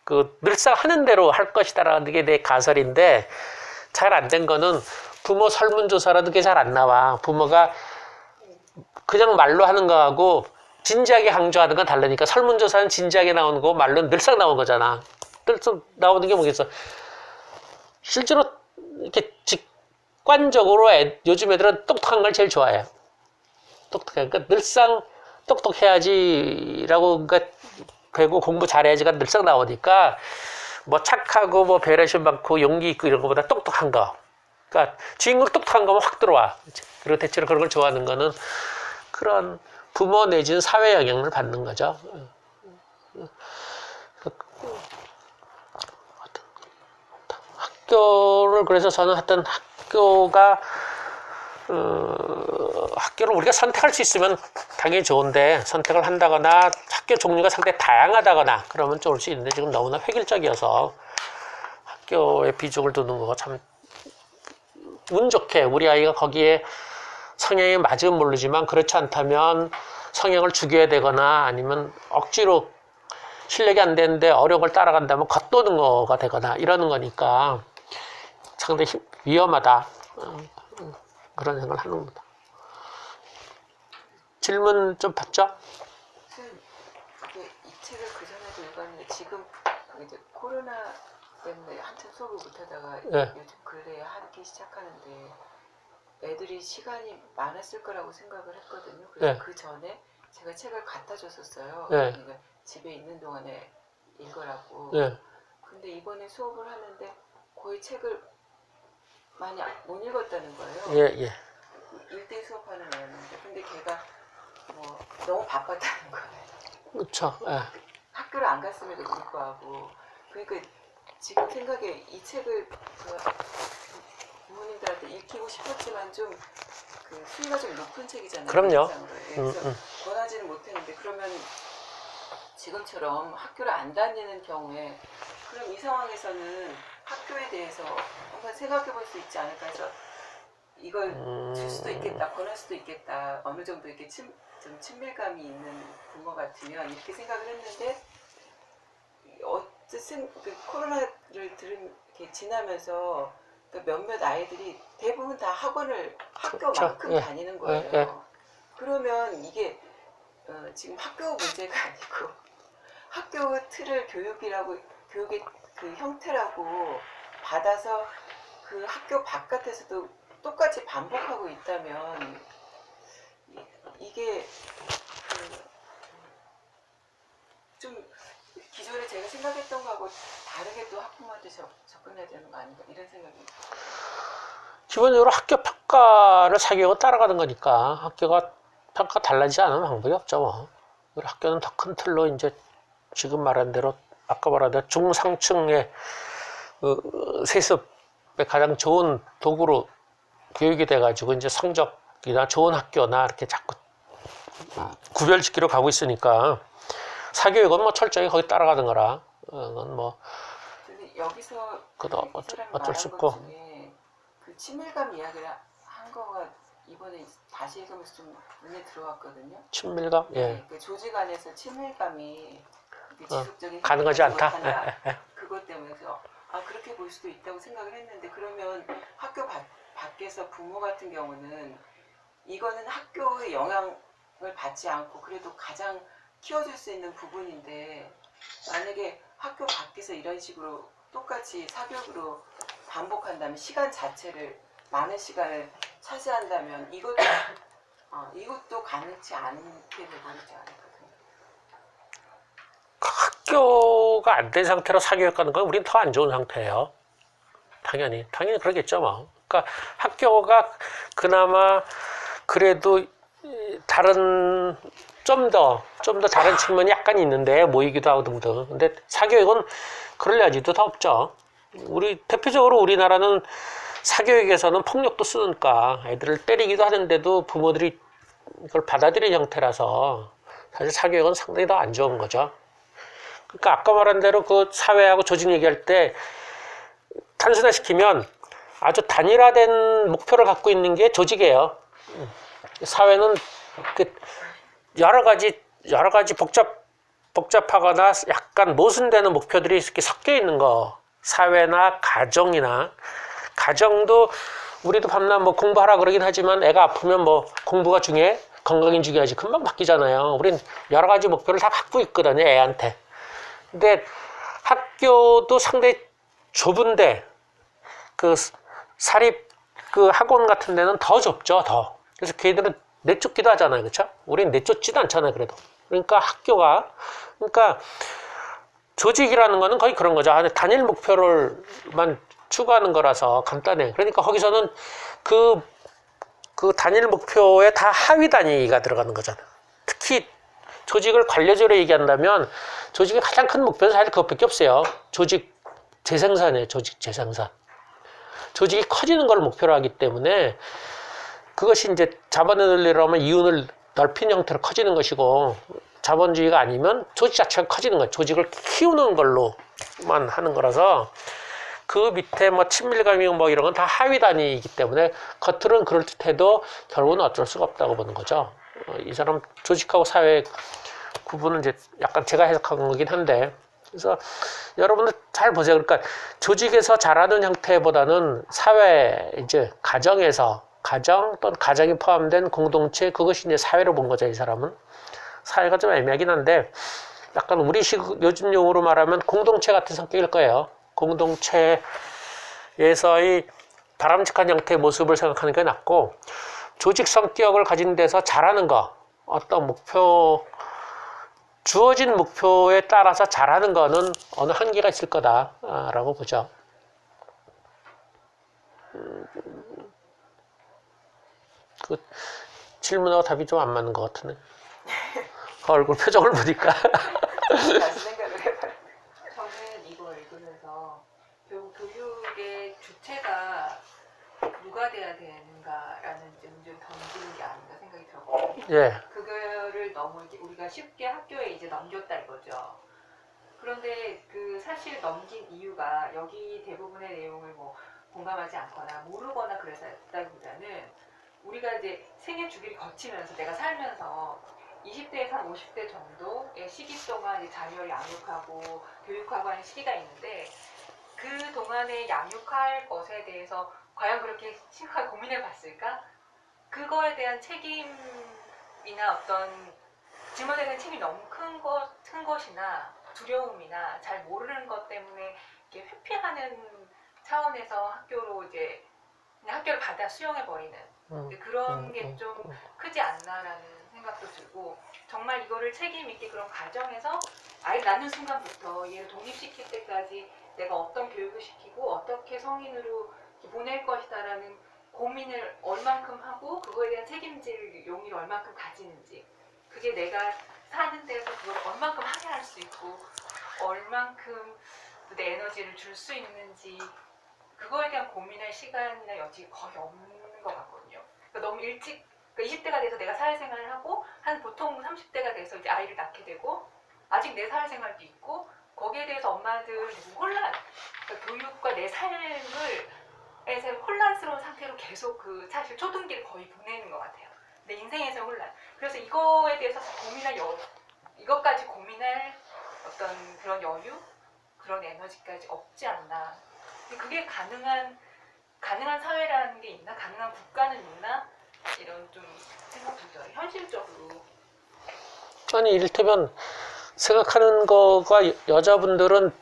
그 늘상 하는 대로 할 것이다라는 게 내 가설인데, 잘 안 된 거는 부모 설문조사라도 그게 잘 안 나와. 부모가 그냥 말로 하는 거하고 진지하게 강조하는 건 다르니까, 설문조사는 진지하게 나오는 거고 말로는 늘상 나오는 거잖아. 늘상 나오는 게 뭐겠어. 실제로 이렇게 직관적으로 요즘 애들은 똑똑한 걸 제일 좋아해요. 똑똑해. 그러니까 늘상 똑똑해야지라고, 그러니까 되고 공부 잘해야지가 늘상 나오니까, 뭐 착하고 뭐 배려심 많고 용기 있고 이런 거보다 똑똑한 거. 그러니까 주인공 똑똑한 거면 확 들어와. 그리고 대체로 그런 걸 좋아하는 거는 그런 부모 내지는 사회 영향을 받는 거죠. 학교를, 그래서 저는 하여튼 학교를 우리가 선택할 수 있으면 당연히 좋은데, 선택을 한다거나 학교 종류가 상당히 다양하다거나 그러면 좋을 수 있는데, 지금 너무나 획일적이어서 학교에 비중을 두는 거가 참 운 좋게 우리 아이가 거기에 성향이 맞으면 모르지만, 그렇지 않다면 성향을 죽여야 되거나 아니면 억지로 실력이 안 되는데 어려운 걸 따라간다면 겉도는 거가 되거나 이러는 거니까 상당히 위험하다, 그런 생각을 하는 겁니다. 질문 좀 받죠? 이 책을 그 전에도 읽었는데, 지금 이제 코로나 때문에 한참 수업을 못하다가 네. 요즘 근래에 하기 시작하는데, 애들이 시간이 많았을 거라고 생각을 했거든요. 그래서 네. 그 전에 제가 책을 갖다 줬었어요. 네. 그러니까 집에 있는 동안에 읽으라고. 네. 근데 이번에 수업을 하는데 거의 책을 많이 못 읽었다는 거예요. 예. 1대1 수업하는 애였는데, 근데 걔가 뭐 너무 바빴다는 거예요. 그렇죠. 예. 학교를 안 갔음에도 불구하고. 그러니까 지금 생각에 이 책을 부모님들한테 읽히고 싶었지만 좀 그 수위가 좀 높은 책이잖아요. 그럼요. 그래서 권하지는 못했는데, 그러면 지금처럼 학교를 안 다니는 경우에, 그럼 이 상황에서는 학교에 대해서 한번 생각해 볼 수 있지 않을까 해서 이걸 줄 수도 있겠다, 권할 수도 있겠다, 어느 정도 이렇게 좀 친밀감이 있는 부모 같으면 이렇게 생각을 했는데, 어쨌든 그 코로나를 이렇게 지나면서 몇몇 아이들이 대부분 다 학교만큼 그렇죠. 다니는 거예요. 예. 그러면 이게 지금 학교 문제가 아니고 학교의 틀을 교육의 그 형태라고 받아서 그 학교 바깥에서도 똑같이 반복하고 있다면, 이게 좀 기존에 제가 생각했던 거하고 다르게 또 학부모한테 접근해야 되는 거 아닌가, 이런 생각이. 기본적으로 학교 평가를 사교육은 따라가는 거니까 학교가 평가 달라지지 않으면 방법이 없죠. 뭐. 우리 학교는 더 큰 틀로 이제 지금 말한 대로, 아까 말한 대로 중상층의 세습에 가장 좋은 도구로 교육이 돼가지고 이제 성적이나 좋은 학교나 이렇게 자꾸 구별짓기로 가고 있으니까, 사교육은 뭐 철저히 거기 따라가는 거라, 그건 뭐. 근데 여기서 그것도 어쩔 수 것 없고. 중에 그 친밀감 이야기를 한 거가 이번에 다시 읽으면서 좀 눈에 들어왔거든요. 친밀감? 예. 네, 그 조직 안에서 친밀감이 지속적인 가능하지 않다. 그것 때문에 그렇게 볼 수도 있다고 생각을 했는데, 그러면 학교 밖에서 부모 같은 경우는 이거는 학교의 영향을 받지 않고 그래도 가장 키워줄 수 있는 부분인데, 만약에 학교 밖에서 이런 식으로 똑같이 사교육으로 반복한다면, 시간 자체를 많은 시간을 차지한다면 이것도 가능치 않게 되버리지 않을까. 학교가 안 된 상태로 사교육 가는 건 우린 더 안 좋은 상태예요. 당연히 그러겠죠 뭐. 그러니까 학교가 그나마 그래도 다른 좀 더 다른 측면이 약간 있는데 모이기도 하고 등등. 근데 사교육은 그럴 여지도 더 없죠. 대표적으로 우리나라는 사교육에서는 폭력도 쓰니까 애들을 때리기도 하는데도 부모들이 이걸 받아들이는 형태라서 사실 사교육은 상당히 더 안 좋은 거죠. 그러니까 아까 말한 대로 그 사회하고 조직 얘기할 때 단순화시키면 아주 단일화된 목표를 갖고 있는 게 조직이에요. 사회는 그 여러 가지 복잡하거나 약간 모순되는 목표들이 이렇게 섞여 있는 거. 사회나 가정도 우리도 밤낮 뭐 공부하라 그러긴 하지만 애가 아프면 뭐 공부가 중요해? 건강이 중요하지. 금방 바뀌잖아요. 우린 여러 가지 목표를 다 갖고 있거든요, 애한테. 근데 학교도 상당히 좁은데 그 사립 그 학원 같은 데는 더 좁죠, 더. 그래서 걔들은 내쫓기도 하잖아요, 그렇죠? 우린 내쫓지도 않잖아요, 그래도. 그러니까 그러니까 조직이라는 거는 거의 그런 거죠. 단일 목표를만 추구하는 거라서 간단해. 그러니까 거기서는 그 단일 목표에 다 하위 단위가 들어가는 거잖아요. 특히 조직을 관료적으로 얘기한다면 조직의 가장 큰 목표는 사실 그것밖에 없어요. 조직 재생산이에요. 조직 재생산. 조직이 커지는 걸 목표로 하기 때문에 그것이 이제 자본의 논리로 하면 이윤을 넓힌 형태로 커지는 것이고 자본주의가 아니면 조직 자체가 커지는 거예요. 조직을 키우는 걸로만 하는 거라서 그 밑에 뭐 친밀감이고 뭐 이런 건 다 하위 단위이기 때문에 겉으로는 그럴듯해도 결국은 어쩔 수가 없다고 보는 거죠. 이 사람 조직하고 사회 구분은 이제 약간 제가 해석한 거긴 한데 그래서 여러분들 잘 보세요. 그러니까 조직에서 잘하는 형태보다는 사회 이제 가정 또는 가정이 포함된 공동체 그것이 이제 사회로 본 거죠. 이 사람은 사회가 좀 애매하긴 한데 약간 우리식 요즘 용어로 말하면 공동체 같은 성격일 거예요. 공동체에서의 바람직한 형태의 모습을 생각하는 게 낫고 조직 성격을 가진 데서 잘하는 거 어떤 목표 주어진 목표에 따라서 잘하는 거는 어느 한계가 있을 거다라고 보죠. 그 질문하고 답이 좀 안 맞는 것 같으네. 얼굴 표정을 보니까. 다시 생각을 해봐요. 저는 이거 읽으면서 결국 교육의 주체가 누가 돼야 되는가라는 문제를 던지는 게 아닌가 생각이 들었거든요. 예. 그거를 너무 이렇게 우리가 쉽게 학교에 이제 넘겼다 이거죠. 그런데 그 사실 넘긴 이유가 여기 대부분의 내용을 뭐 공감하지 않거나 모르거나 그랬다기보다는 우리가 이제 생애 주기를 거치면서 내가 살면서 20대에서 한 50대 정도의 시기 동안 자녀를 양육하고 교육하고 하는 시기가 있는데 그 동안에 양육할 것에 대해서 과연 그렇게 심각하게 고민해 봤을까? 그거에 대한 책임이나 어떤 짊어져야 되는 책임이 너무 큰 것이나 두려움이나 잘 모르는 것 때문에 이렇게 회피하는 차원에서 학교로 이제 그냥 학교를 받아 수용해 버리는 그런 게 좀 크지 않나라는 생각도 들고 정말 이거를 책임 있게 그런 가정에서 아이를 낳는 순간부터 얘를 독립시킬 때까지 내가 어떤 교육을 시키고 어떻게 성인으로 보낼 것이다라는 고민을 얼만큼 하고 그거에 대한 책임질 용의를 얼만큼 가지는지 그게 내가 사는 데서 그걸 얼만큼 항해할 수 있고 얼만큼 내 에너지를 줄 수 있는지 그거에 대한 고민할 시간이나 여지 거의 없는 것 같거든요. 그러니까 너무 일찍 그러니까 20대가 돼서 내가 사회생활을 하고 한 보통 30대가 돼서 이제 아이를 낳게 되고 아직 내 사회생활도 있고 거기에 대해서 엄마들 혼란 그러니까 교육과 내 삶을 에서 혼란스러운 상태로 계속 그 사실 초등기를 거의 보내는 것 같아요. 내 인생에서 혼란. 그래서 이거에 대해서 이것까지 고민할 어떤 그런 여유, 그런 에너지까지 없지 않나. 근데 그게 가능한 사회라는 게 있나? 가능한 국가는 있나? 이런 좀 생각도 들어요. 현실적으로. 아니 이를테면 생각하는 거가 여자분들은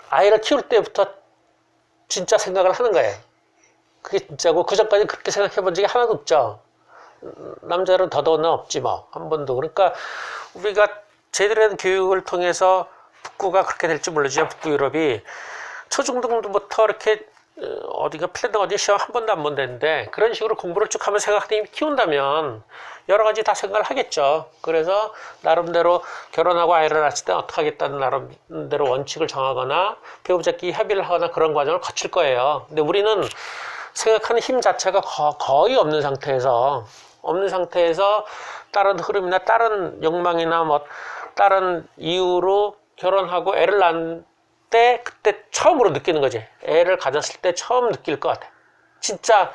아이를 키울 때부터 진짜 생각을 하는 거예요. 그게 진짜고 그 전까지 그렇게 생각해 본 적이 하나도 없죠. 남자는 더더구나 없지 뭐 한 번도. 그러니까 우리가 제대로 된 교육을 통해서 북구가 그렇게 될지 모르지만 북부 유럽이 초중등부터 이렇게 어디가 필드 어디 시험 한 번도 안 본다는데 그런 식으로 공부를 쭉 하면서 생각하니 키운다면 여러 가지 다 생각을 하겠죠. 그래서 나름대로 결혼하고 아이를 낳았을 때 어떻게 하겠다는 나름대로 원칙을 정하거나 배우자끼리 협의를 하거나 그런 과정을 거칠 거예요. 근데 우리는 생각하는 힘 자체가 거의 없는 상태에서 다른 흐름이나 다른 욕망이나 뭐 다른 이유로 결혼하고 애를 낳은 때 그때 처음으로 느끼는 거지. 애를 가졌을 때 처음 느낄 것 같아. 진짜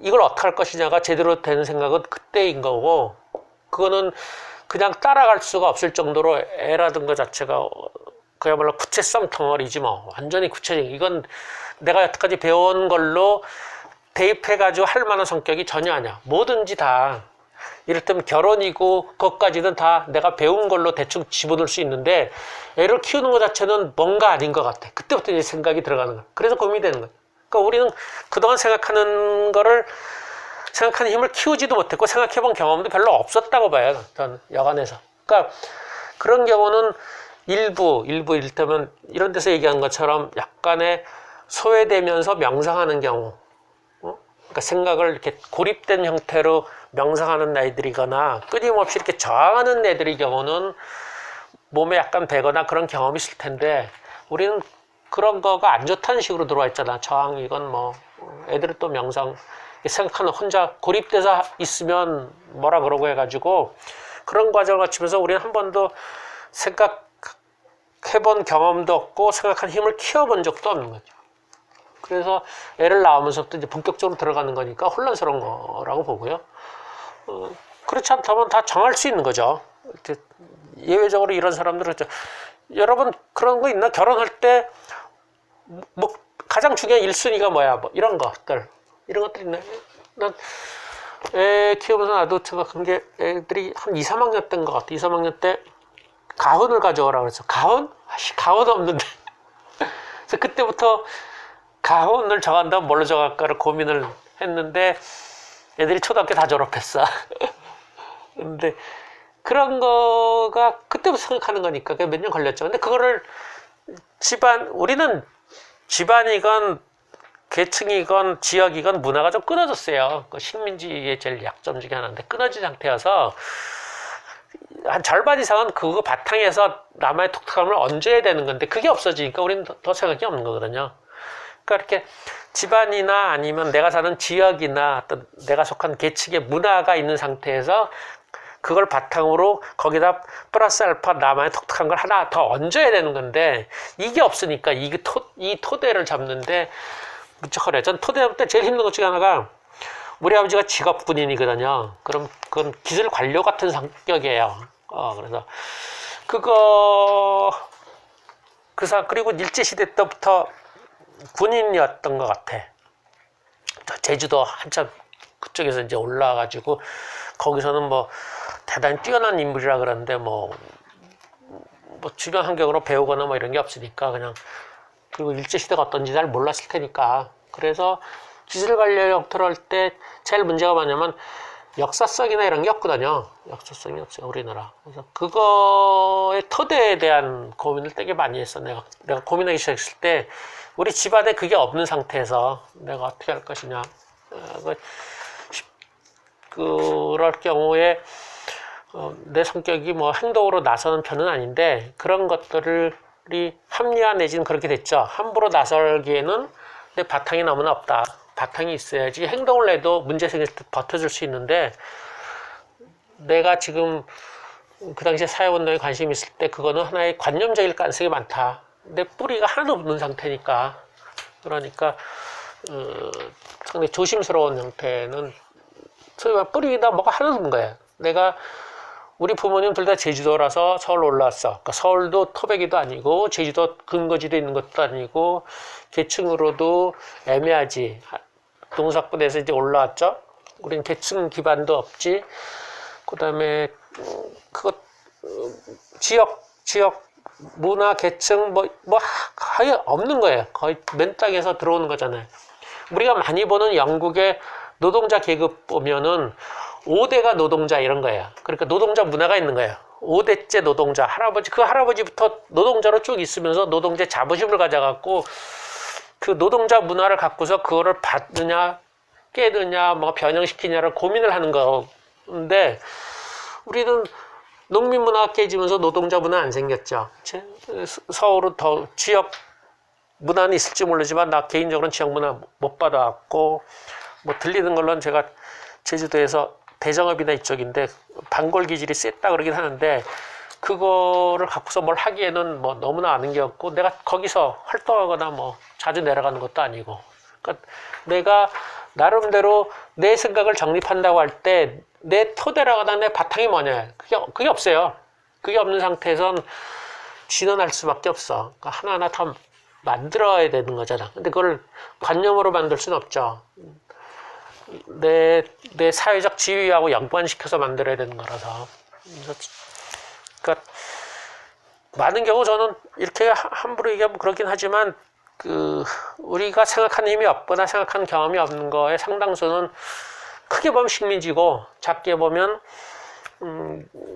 이걸 어떻게 할 것이냐가 제대로 되는 생각은 그때인 거고 그거는 그냥 따라갈 수가 없을 정도로 애라든 것 자체가 그야말로 구체성 덩어리지 뭐. 완전히 구체적인. 이건 내가 여태까지 배운 걸로 대입해가지고 할 만한 성격이 전혀 아니야. 뭐든지 다 이를테면 결혼이고 그것까지는 다 내가 배운 걸로 대충 집어넣을 수 있는데 애를 키우는 것 자체는 뭔가 아닌 것 같아. 그때부터 이제 생각이 들어가는 거야. 그래서 고민이 되는 거야. 그러니까 우리는 그동안 생각하는 힘을 키우지도 못했고 생각해본 경험도 별로 없었다고 봐요. 저는 여간에서. 그러니까 그런 경우는 일부 이를테면 이런 데서 얘기한 것처럼 약간의 소외되면서 명상하는 경우, 그러니까 생각을 이렇게 고립된 형태로 명상하는 애들이거나 끊임없이 이렇게 저항하는 애들의 경우는 몸에 약간 배거나 그런 경험이 있을 텐데 우리는 그런 거가 안 좋다는 식으로 들어와 있잖아. 저항이건 뭐 애들은 또 명상 생각하는 혼자 고립돼서 있으면 뭐라 그러고 해가지고 그런 과정을 거치면서 우리는 한 번도 생각해본 경험도 없고 생각한 힘을 키워본 적도 없는 거죠. 그래서 애를 낳으면서부터 이제 본격적으로 들어가는 거니까 혼란스러운 거라고 보고요. 그렇지 않다면 다 정할 수 있는 거죠. 이렇게 예외적으로 이런 사람들은 여러분 그런 거 있나? 결혼할 때 뭐 가장 중요한 1순위가 뭐야? 뭐 이런 것들 있나요? 난 애 키우면서 나도 생각한 게 애들이 한 2, 3학년 때인 것 같아. 2, 3학년 때 가훈을 가져오라고 그랬어. 가훈? 가훈 없는데. 그래서 그때부터 가훈을 정한다면 뭘로 정할까를 고민을 했는데 애들이 초등학교 다 졸업했어. 근데 그런 거가 그때부터 생각하는 거니까 몇 년 걸렸죠. 근데 그거를 우리는 집안이건 계층이건 지역이건 문화가 좀 끊어졌어요. 그 식민지의 제일 약점 중에 하나인데 끊어진 상태여서 한 절반 이상은 그거 바탕에서 남의 독특함을 얹어야 되는 건데 그게 없어지니까 우리는 더 생각이 없는 거거든요. 그러니까 이렇게 집안이나 아니면 내가 사는 지역이나 어떤 내가 속한 계층의 문화가 있는 상태에서 그걸 바탕으로 거기다 플러스 알파 나만의 독특한 걸 하나 더 얹어야 되는 건데 이게 없으니까 이 토대를 잡는데 무척 어려워요. 전 토대 잡을 때 제일 힘든 것 중에 하나가 우리 아버지가 직업 군인이거든요. 그럼 그건 기술 관료 같은 성격이에요. 그래서 그리고 일제시대 때부터 군인이었던 것 같아. 제주도 한참 그쪽에서 이제 올라와가지고 거기서는 뭐 대단히 뛰어난 인물이라 그러는데 뭐 주변 환경으로 배우거나 뭐 이런 게 없으니까 그냥 그리고 일제시대가 어떤지 잘 몰랐을 테니까 그래서 기술관료 영토를 할 때 제일 문제가 뭐냐면 역사성이나 이런 게 없거든요. 역사성이 없어요, 우리나라. 그래서 그거의 토대에 대한 고민을 되게 많이 했어. 내가 고민하기 시작했을 때 우리 집안에 그게 없는 상태에서 내가 어떻게 할 것이냐. 그럴 경우에 내 성격이 뭐 행동으로 나서는 편은 아닌데 그런 것들이 합리화 내지는 그렇게 됐죠. 함부로 나설기에는 내 바탕이 너무나 없다. 바탕이 있어야지 행동을 해도 문제 생길 때 버텨줄 수 있는데 내가 지금 그 당시에 사회운동에 관심이 있을 때 그거는 하나의 관념적일 가능성이 많다. 내 뿌리가 하나도 없는 상태니까 그러니까 상당히 조심스러운 형태는 소위 말 뿌리가 뭐가 하나도 없는 거예요. 우리 부모님 둘 다 제주도라서 서울 올라왔어. 그러니까 서울도 토백이도 아니고 제주도 근거지도 있는 것도 아니고 계층으로도 애매하지. 동사권에서 이제 올라왔죠. 우린 계층 기반도 없지. 그다음에 지역 문화 계층 뭐 거의 없는 거예요. 거의 맨 땅에서 들어오는 거잖아요. 우리가 많이 보는 영국의 노동자 계급 보면은 5대가 노동자 이런 거예요. 그러니까 노동자 문화가 있는 거예요. 5대째 노동자, 할아버지, 그 할아버지부터 노동자로 쭉 있으면서 노동자 자부심을 가져갖고 그 노동자 문화를 갖고서 그거를 받느냐, 깨느냐, 뭐 변형시키냐를 고민을 하는 건데, 우리는 농민 문화가 깨지면서 노동자 문화 안 생겼죠. 서울은 더 지역 문화는 있을지 모르지만 나 개인적으로는 지역 문화 못 받아왔고, 뭐 들리는 걸로는 제가 제주도에서 대정읍이나 이쪽인데 반골 기질이 셌다 그러긴 하는데, 그거를 갖고서 뭘 하기에는 뭐 너무나 아는 게 없고, 내가 거기서 활동하거나 뭐 자주 내려가는 것도 아니고, 그러니까 내가 나름대로 내 생각을 정립한다고 할 때 내 토대라거나 내 바탕이 뭐냐, 그게 없어요. 그게 없는 상태에선 진언할 수밖에 없어. 그러니까 하나하나 다 만들어야 되는 거잖아. 근데 그걸 관념으로 만들 수는 없죠. 내 사회적 지위하고 연관시켜서 만들어야 되는 거라서. 그러니까 많은 경우 저는 이렇게 함부로 얘기하면 그렇긴 하지만, 우리가 생각하는 힘이 없거나 생각하는 경험이 없는 거에 상당수는 크게 보면 식민지고, 작게 보면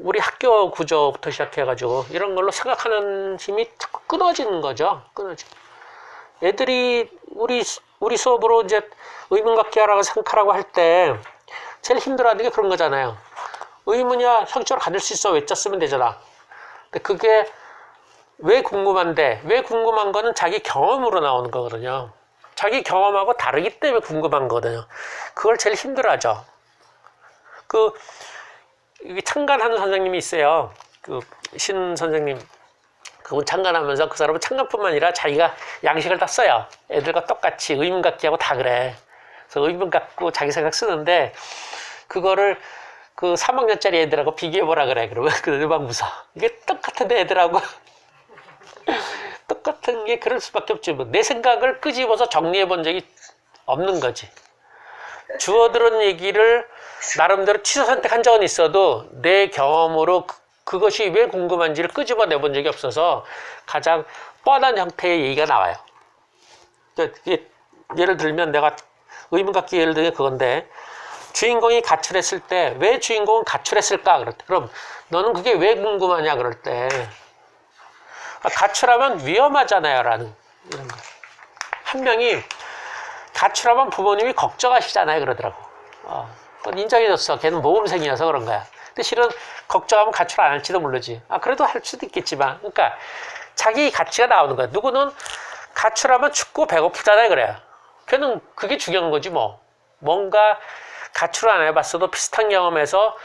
우리 학교 구조부터 시작해가지고 이런 걸로 생각하는 힘이 자꾸 끊어지는 거죠. 애들이 우리 수업으로 이제 의문각기하라고 생각하라고 할 때 제일 힘들어하는 게 그런 거잖아요. 의문이야 형식적으로 가질 수 있어, 외자 쓰면 되잖아. 근데 그게 왜 궁금한데, 왜 궁금한 거는 자기 경험으로 나오는 거거든요. 자기 경험하고 다르기 때문에 궁금한 거거든요. 그걸 제일 힘들어하죠. 창간하는 선생님이 있어요. 신 선생님. 그분 창간하면서 그 사람은 창간뿐만 아니라 자기가 양식을 다 써요. 애들과 똑같이 의문각기하고 다 그래. 그래서 의문 갖고 자기 생각 쓰는데, 그거를 3학년짜리 애들하고 비교해보라 그래. 그러면 그들 막 웃어. 이게 똑같은데 애들하고. 똑같은 게 그럴 수밖에 없지. 뭐 내 생각을 끄집어서 정리해 본 적이 없는 거지. 주워들은 얘기를 나름대로 취사 선택한 적은 있어도 내 경험으로 그것이 왜 궁금한지를 끄집어 내본 적이 없어서 가장 뻔한 형태의 얘기가 나와요. 그러니까 예를 들면 내가 의문각기 예를 들면 그건데, 주인공이 가출했을 때 왜 주인공은 가출했을까? 그럴 때, 그럼 너는 그게 왜 궁금하냐? 그럴 때, 가출하면 위험하잖아요 라는 이런 거. 한 명이 가출하면 부모님이 걱정하시잖아요 그러더라고. 그건 인정해줬어. 걔는 모범생이어서 그런 거야. 근데 실은 걱정하면 가출 안 할지도 모르지. 그래도 할 수도 있겠지만, 그러니까 자기 가치가 나오는 거야. 누구는 가출하면 춥고 배고프잖아요 그래요. 걔는 그게 중요한 거지 뭐. 뭔가 가출을 안 해봤어도 비슷한 경험에서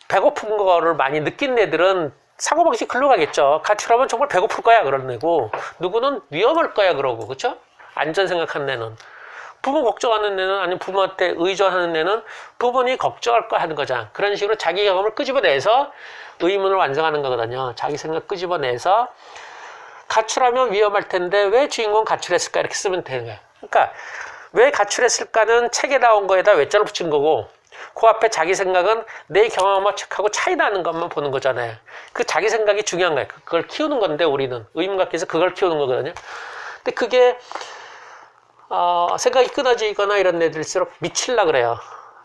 배고픈 거를 많이 느낀 애들은 사고방식 글로 가겠죠. 가출하면 정말 배고플 거야 그런 애고, 누구는 위험할 거야 그러고, 그렇죠? 안전 생각하는 애는, 부모 걱정하는 애는, 아니면 부모한테 의존하는 애는 부모님이 걱정할 거 하는 거잖아. 그런 식으로 자기 경험을 끄집어내서 의문을 완성하는 거거든요. 자기 생각 끄집어내서 가출하면 위험할 텐데 왜 주인공은 가출했을까 이렇게 쓰면 되는 거야. 그러니까 왜 가출했을까는 책에 나온 거에다 외자를 붙인 거고, 그 앞에 자기 생각은 내 경험과 책하고 차이 나는 것만 보는 거잖아요. 그 자기 생각이 중요한 거예요. 그걸 키우는 건데 우리는 의문각기에서 그걸 키우는 거거든요. 근데 그게 생각이 끊어지거나 이런 애들일수록 미칠라 그래요.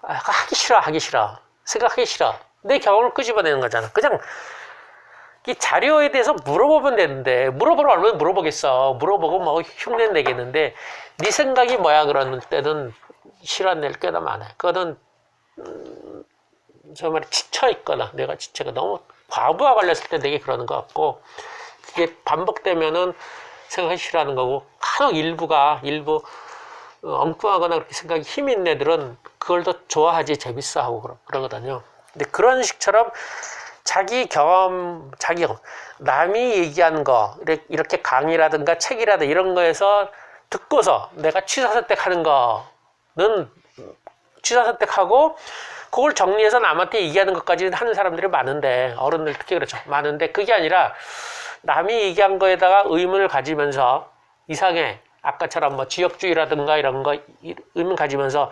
하기 싫어. 생각하기 싫어. 내 경험을 끄집어내는 거잖아. 그냥 이 자료에 대해서 물어보면 되는데, 물어보면 얼마나 물어보겠어. 물어보고 뭐 흉내 내겠는데, 네 생각이 뭐야 그러는 때는 실현낼 꽤나 많아요. 그거는 정말 지쳐있거나 내가 지체가 너무 과부하 걸렸을 때 되게 그러는 것 같고, 그게 반복되면은 생각하기 싫어하는 거고, 간혹 일부 엉뚱하거나 그렇게 생각이 힘이 있는 애들은 그걸 더 좋아하지, 재밌어하고 그러거든요. 근데 그런 식처럼 자기 경험, 남이 얘기하는 거, 이렇게 강의라든가 책이라든가 이런 거에서 듣고서 내가 취사 선택하는 거는 취사 선택하고, 그걸 정리해서 남한테 얘기하는 것까지 하는 사람들이 많은데, 어른들 특히 그렇죠. 많은데, 그게 아니라 남이 얘기한 거에다가 의문을 가지면서, 이상해. 아까처럼 뭐 지역주의라든가 이런 거 의문 가지면서,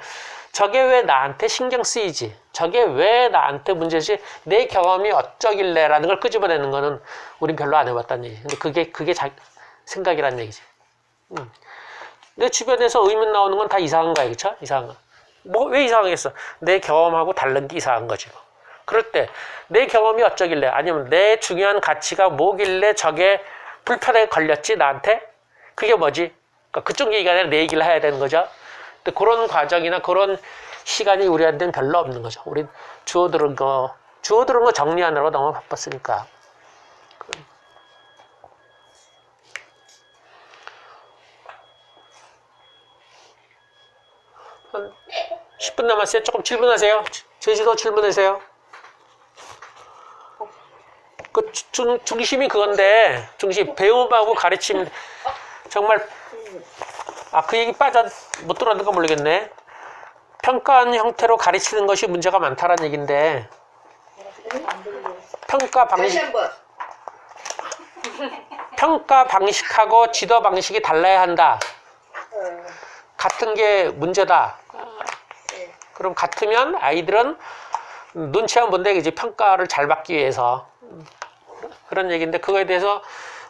저게 왜 나한테 신경 쓰이지? 저게 왜 나한테 문제지? 내 경험이 어쩌길래? 라는 걸 끄집어내는 거는 우린 별로 안 해봤다는 얘기. 근데 그게 생각이라는 얘기지. 내 주변에서 의문 나오는 건 다 이상한 거야, 그쵸? 이상한 거. 왜 이상하겠어? 내 경험하고 다른 게 이상한 거지. 그럴 때 내 경험이 어쩌길래 아니면 내 중요한 가치가 뭐길래 저게 불편하게 걸렸지 나한테? 그게 뭐지? 그러니까 그쪽 얘기가 아니라 내 얘기를 해야 되는 거죠. 근데 그런 과정이나 그런 시간이 우리한테는 별로 없는 거죠. 우린 주워 들은 거 정리하느라고 너무 바빴으니까. 한 10분 남았어요. 조금 질문하세요. 제주도 질문하세요. 그 중심이 그건데, 중심 배움하고 가르침 정말 그 얘기 못 들었는가 모르겠네. 평가하는 형태로 가르치는 것이 문제가 많다라는 얘기인데, 평가 방식하고 지도 방식이 달라야 한다. 같은 게 문제다. 그럼 같으면 아이들은 눈치 안 본다 이제 평가를 잘 받기 위해서. 그런 얘기인데 그거에 대해서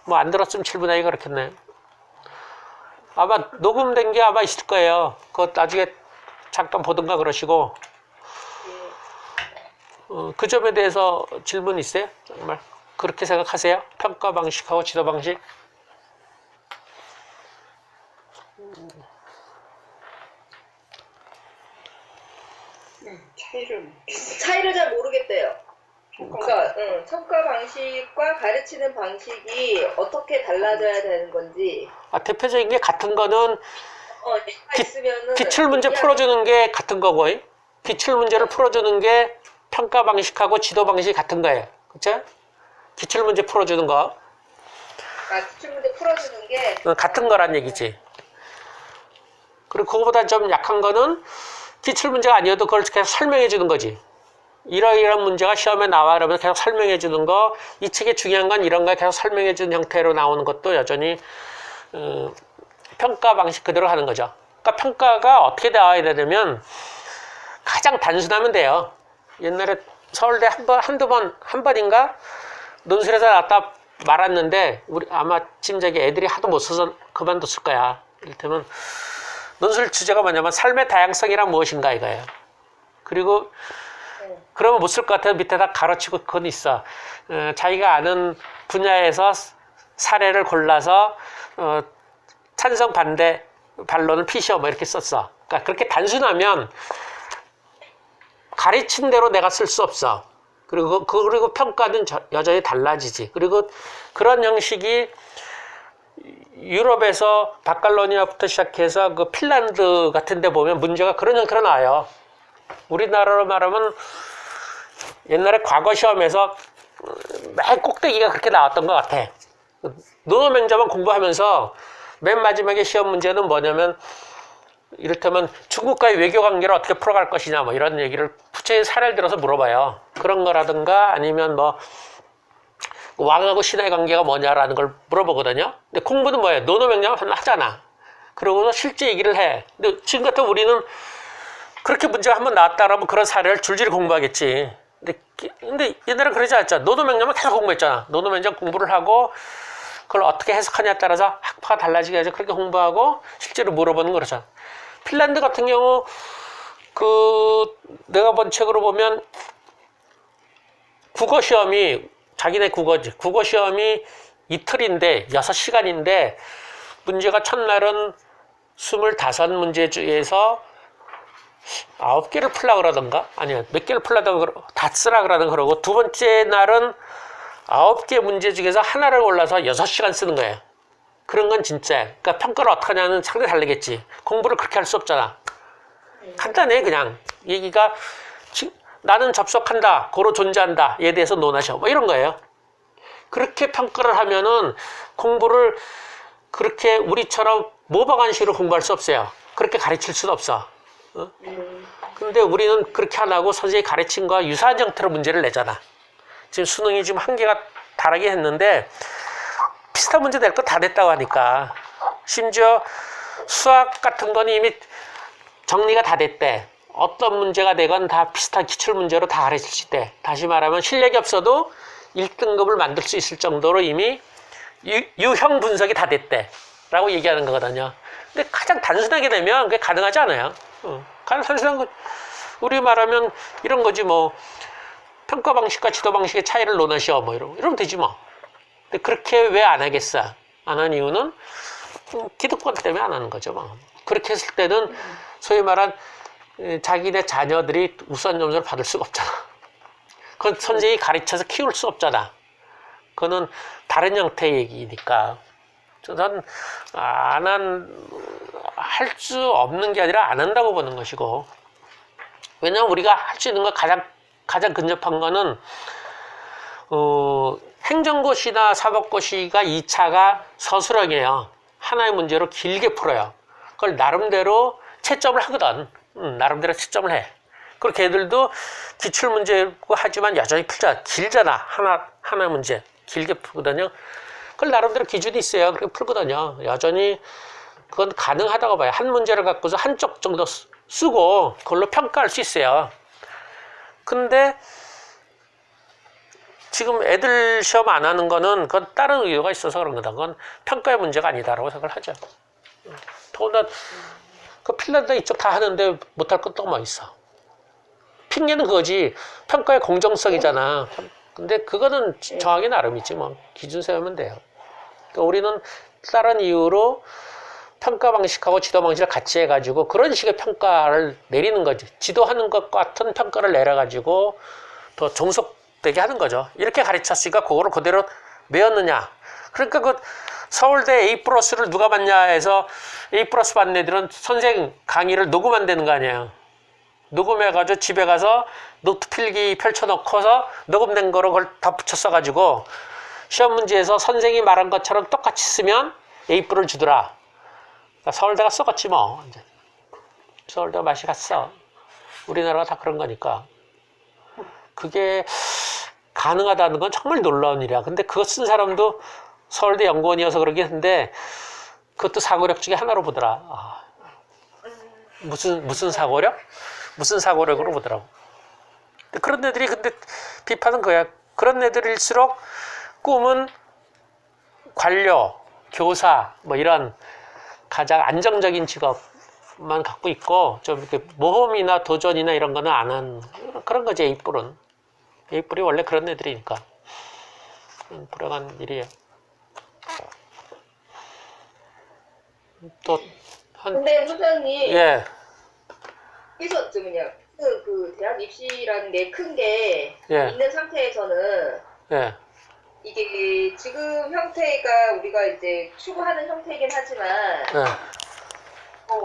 뭐 안 들었으면 질문하기 그렇겠네. 아마 녹음된 게 아마 있을 거예요. 그거 나중에 잠깐 보든가 그러시고. 그 점에 대해서 질문 있어요? 정말 그렇게 생각하세요? 평가 방식하고 지도 방식? 차이를 잘 모르겠대요. 그러니까 평가 방식과 가르치는 방식이 어떻게 달라져야 되는 건지. 대표적인 게 같은 거는 있으면은 기출문제 풀어주는 게 같은 거고, 기출문제를 풀어주는 게 평가 방식하고 지도 방식이 같은 거예요. 그쵸? 기출문제 풀어주는 거. 기출문제 풀어주는 게 같은 거란 얘기지. 그리고 그거보다 좀 약한 거는 기출문제가 아니어도 그걸 계속 설명해 주는 거지. 이러이러한 문제가 시험에 나와 그러면 계속 설명해 주는 거, 이 책에 중요한 건 이런 거 계속 설명해 주는 형태로 나오는 것도 여전히 평가 방식 그대로 하는 거죠. 그러니까 평가가 어떻게 나와야 되냐면 가장 단순하면 돼요. 옛날에 서울대 한 번인가 논술에서 나왔다 말았는데 우리 아마 짐작에 애들이 하도 못 써서 그만뒀을 거야. 이를테면 논술 주제가 뭐냐면 삶의 다양성이란 무엇인가 이거예요. 그리고 그러면 못 쓸 것 같아서 밑에다 가로치고 그건 있어. 자기가 아는 분야에서 사례를 골라서 찬성 반대 반론을 피셔 뭐 이렇게 썼어. 그러니까 그렇게 단순하면 가르친 대로 내가 쓸 수 없어. 그리고 평가는 여전히 달라지지. 그리고 그런 형식이 유럽에서 바칼로니아부터 시작해서 그 핀란드 같은 데 보면 문제가 그런 형태로 나와요. 우리나라로 말하면 옛날에 과거 시험에서 맨 꼭대기가 그렇게 나왔던 것 같아. 논어맹자만 공부하면서 맨 마지막에 시험 문제는 뭐냐면 이를테면 중국과의 외교 관계를 어떻게 풀어갈 것이냐 뭐 이런 얘기를 구체적인 사례를 들어서 물어봐요. 그런 거라든가 아니면 뭐 왕하고 신하의 관계가 뭐냐라는 걸 물어보거든요. 근데 공부는 뭐예요? 논어맹자만 하잖아. 그러고서 실제 얘기를 해. 근데 지금 같은 우리는 그렇게 문제가 한번 나왔다 그러면 그런 사례를 줄줄이 공부하겠지. 근데 옛날에 그러지 않았잖아. 논어맹자만 계속 공부했잖아. 논어맹자 공부를 하고 그걸 어떻게 해석하냐에 따라서 학파가 달라지게 해서 그렇게 공부하고 실제로 물어보는 거죠. 핀란드 같은 경우 내가 본 책으로 보면 국어 시험이 자기네 국어 시험이 이틀인데 6시간인데 문제가 첫날은 25문제 중에서 9개를 풀라 그러던가 아니야 몇 개를 풀라고 다 쓰라 그러고 두 번째 날은 9개 문제 중에서 하나를 골라서 6시간 쓰는 거예요. 그런 건 진짜야. 그러니까 평가를 어떻게 하냐는 상당히 다르겠지. 공부를 그렇게 할 수 없잖아. 간단해 그냥. 얘기가 나는 접속한다. 고로 존재한다. 얘에 대해서 논하셔. 뭐 이런 거예요. 그렇게 평가를 하면은 공부를 그렇게 우리처럼 모방한식으로 공부할 수 없어요. 그렇게 가르칠 수는 없어. 근데 우리는 그렇게 안 하고 선생님이 가르친 거와 유사한 형태로 문제를 내잖아. 지금 수능이 지금 한계가 다르게 했는데 비슷한 문제 낼 거 다 냈다고 하니까 심지어 수학 같은 건 이미 정리가 다 됐대. 어떤 문제가 되건 다 비슷한 기출문제로 다 가르칠 수 있대. 다시 말하면 실력이 없어도 1등급을 만들 수 있을 정도로 이미 유형 분석이 다 됐대 라고 얘기하는 거거든요. 근데 가장 단순하게 되면 그게 가능하지 않아요. 가장 단순한 거 우리 말하면 이런 거지 뭐 평가 방식과 지도 방식의 차이를 논하시오. 뭐 이러면 되지 뭐. 근데 그렇게 왜 안 하겠어? 안 한 이유는 기득권 때문에 안 하는 거죠. 뭐. 그렇게 했을 때는 소위 말한 자기네 자녀들이 우수한 점수를 받을 수가 없잖아. 그건 선생님이 가르쳐서 키울 수 없잖아. 그거는 다른 형태의 얘기니까. 저는 할 수 없는 게 아니라 안 한다고 보는 것이고. 왜냐면 우리가 할 수 있는 거 가장 근접한 거는, 행정고시나 사법고시가 2차가 서술형이에요. 하나의 문제로 길게 풀어요. 그걸 나름대로 채점을 하거든. 나름대로 채점을 해. 그리고 걔들도 기출문제고 하지만 여전히 길잖아. 하나 문제. 길게 풀거든요. 그걸 나름대로 기준이 있어요. 그렇게 풀거든요. 여전히 그건 가능하다고 봐요. 한 문제를 갖고서 한쪽 정도 쓰고 그걸로 평가할 수 있어요. 근데 지금 애들 시험 안 하는 거는 그건 다른 이유가 있어서 그런 거다. 그건 평가의 문제가 아니다라고 생각을 하죠. 더군다나 그 핀란드 이쪽 다 하는데 못할 것도 뭐 있어. 핑계는 그거지. 평가의 공정성이잖아. 근데 그거는 정하기 나름이지 뭐. 기준 세우면 돼요. 그러니까 우리는 다른 이유로 평가 방식하고 지도 방식을 같이 해가지고 그런 식의 평가를 내리는 거지. 지도하는 것 같은 평가를 내려가지고 더 종속되게 하는 거죠. 이렇게 가르쳤으니까 그거를 그대로 외웠느냐. 그러니까 그 서울대 A+를 누가 받냐 해서 A+ 받는 애들은 선생 강의를 녹음한다는 거 아니에요. 녹음해가지고 집에 가서 노트 필기 펼쳐놓고서 녹음된 거로 그걸 덧붙여 써가지고 시험 문제에서 선생이 말한 것처럼 똑같이 쓰면 A를 주더라. 그러니까 서울대가 썩었지 뭐. 이제. 서울대가 맛이 갔어. 우리나라가 다 그런 거니까. 그게 가능하다는 건 정말 놀라운 일이야. 근데 그거 쓴 사람도 서울대 연구원이어서 그러긴 한데 그것도 사고력 중에 하나로 보더라. 무슨 사고력? 무슨 사고력으로 보더라고. 그런 애들이 근데 비판은 그거야. 그런 애들일수록 꿈은 관료, 교사 뭐 이런 가장 안정적인 직업만 갖고 있고 좀 이렇게 모험이나 도전이나 이런 거는 안 한 그런 거지. A뿔은. A뿔이 원래 그런 애들이니까. 불행한 일이에요. 또 근데 소장님, 예. 그래서 그 대학 입시라는 게 큰 게 예. 있는 상태에서는 예. 이게 지금 형태가 우리가 이제 추구하는 형태이긴 하지만 예.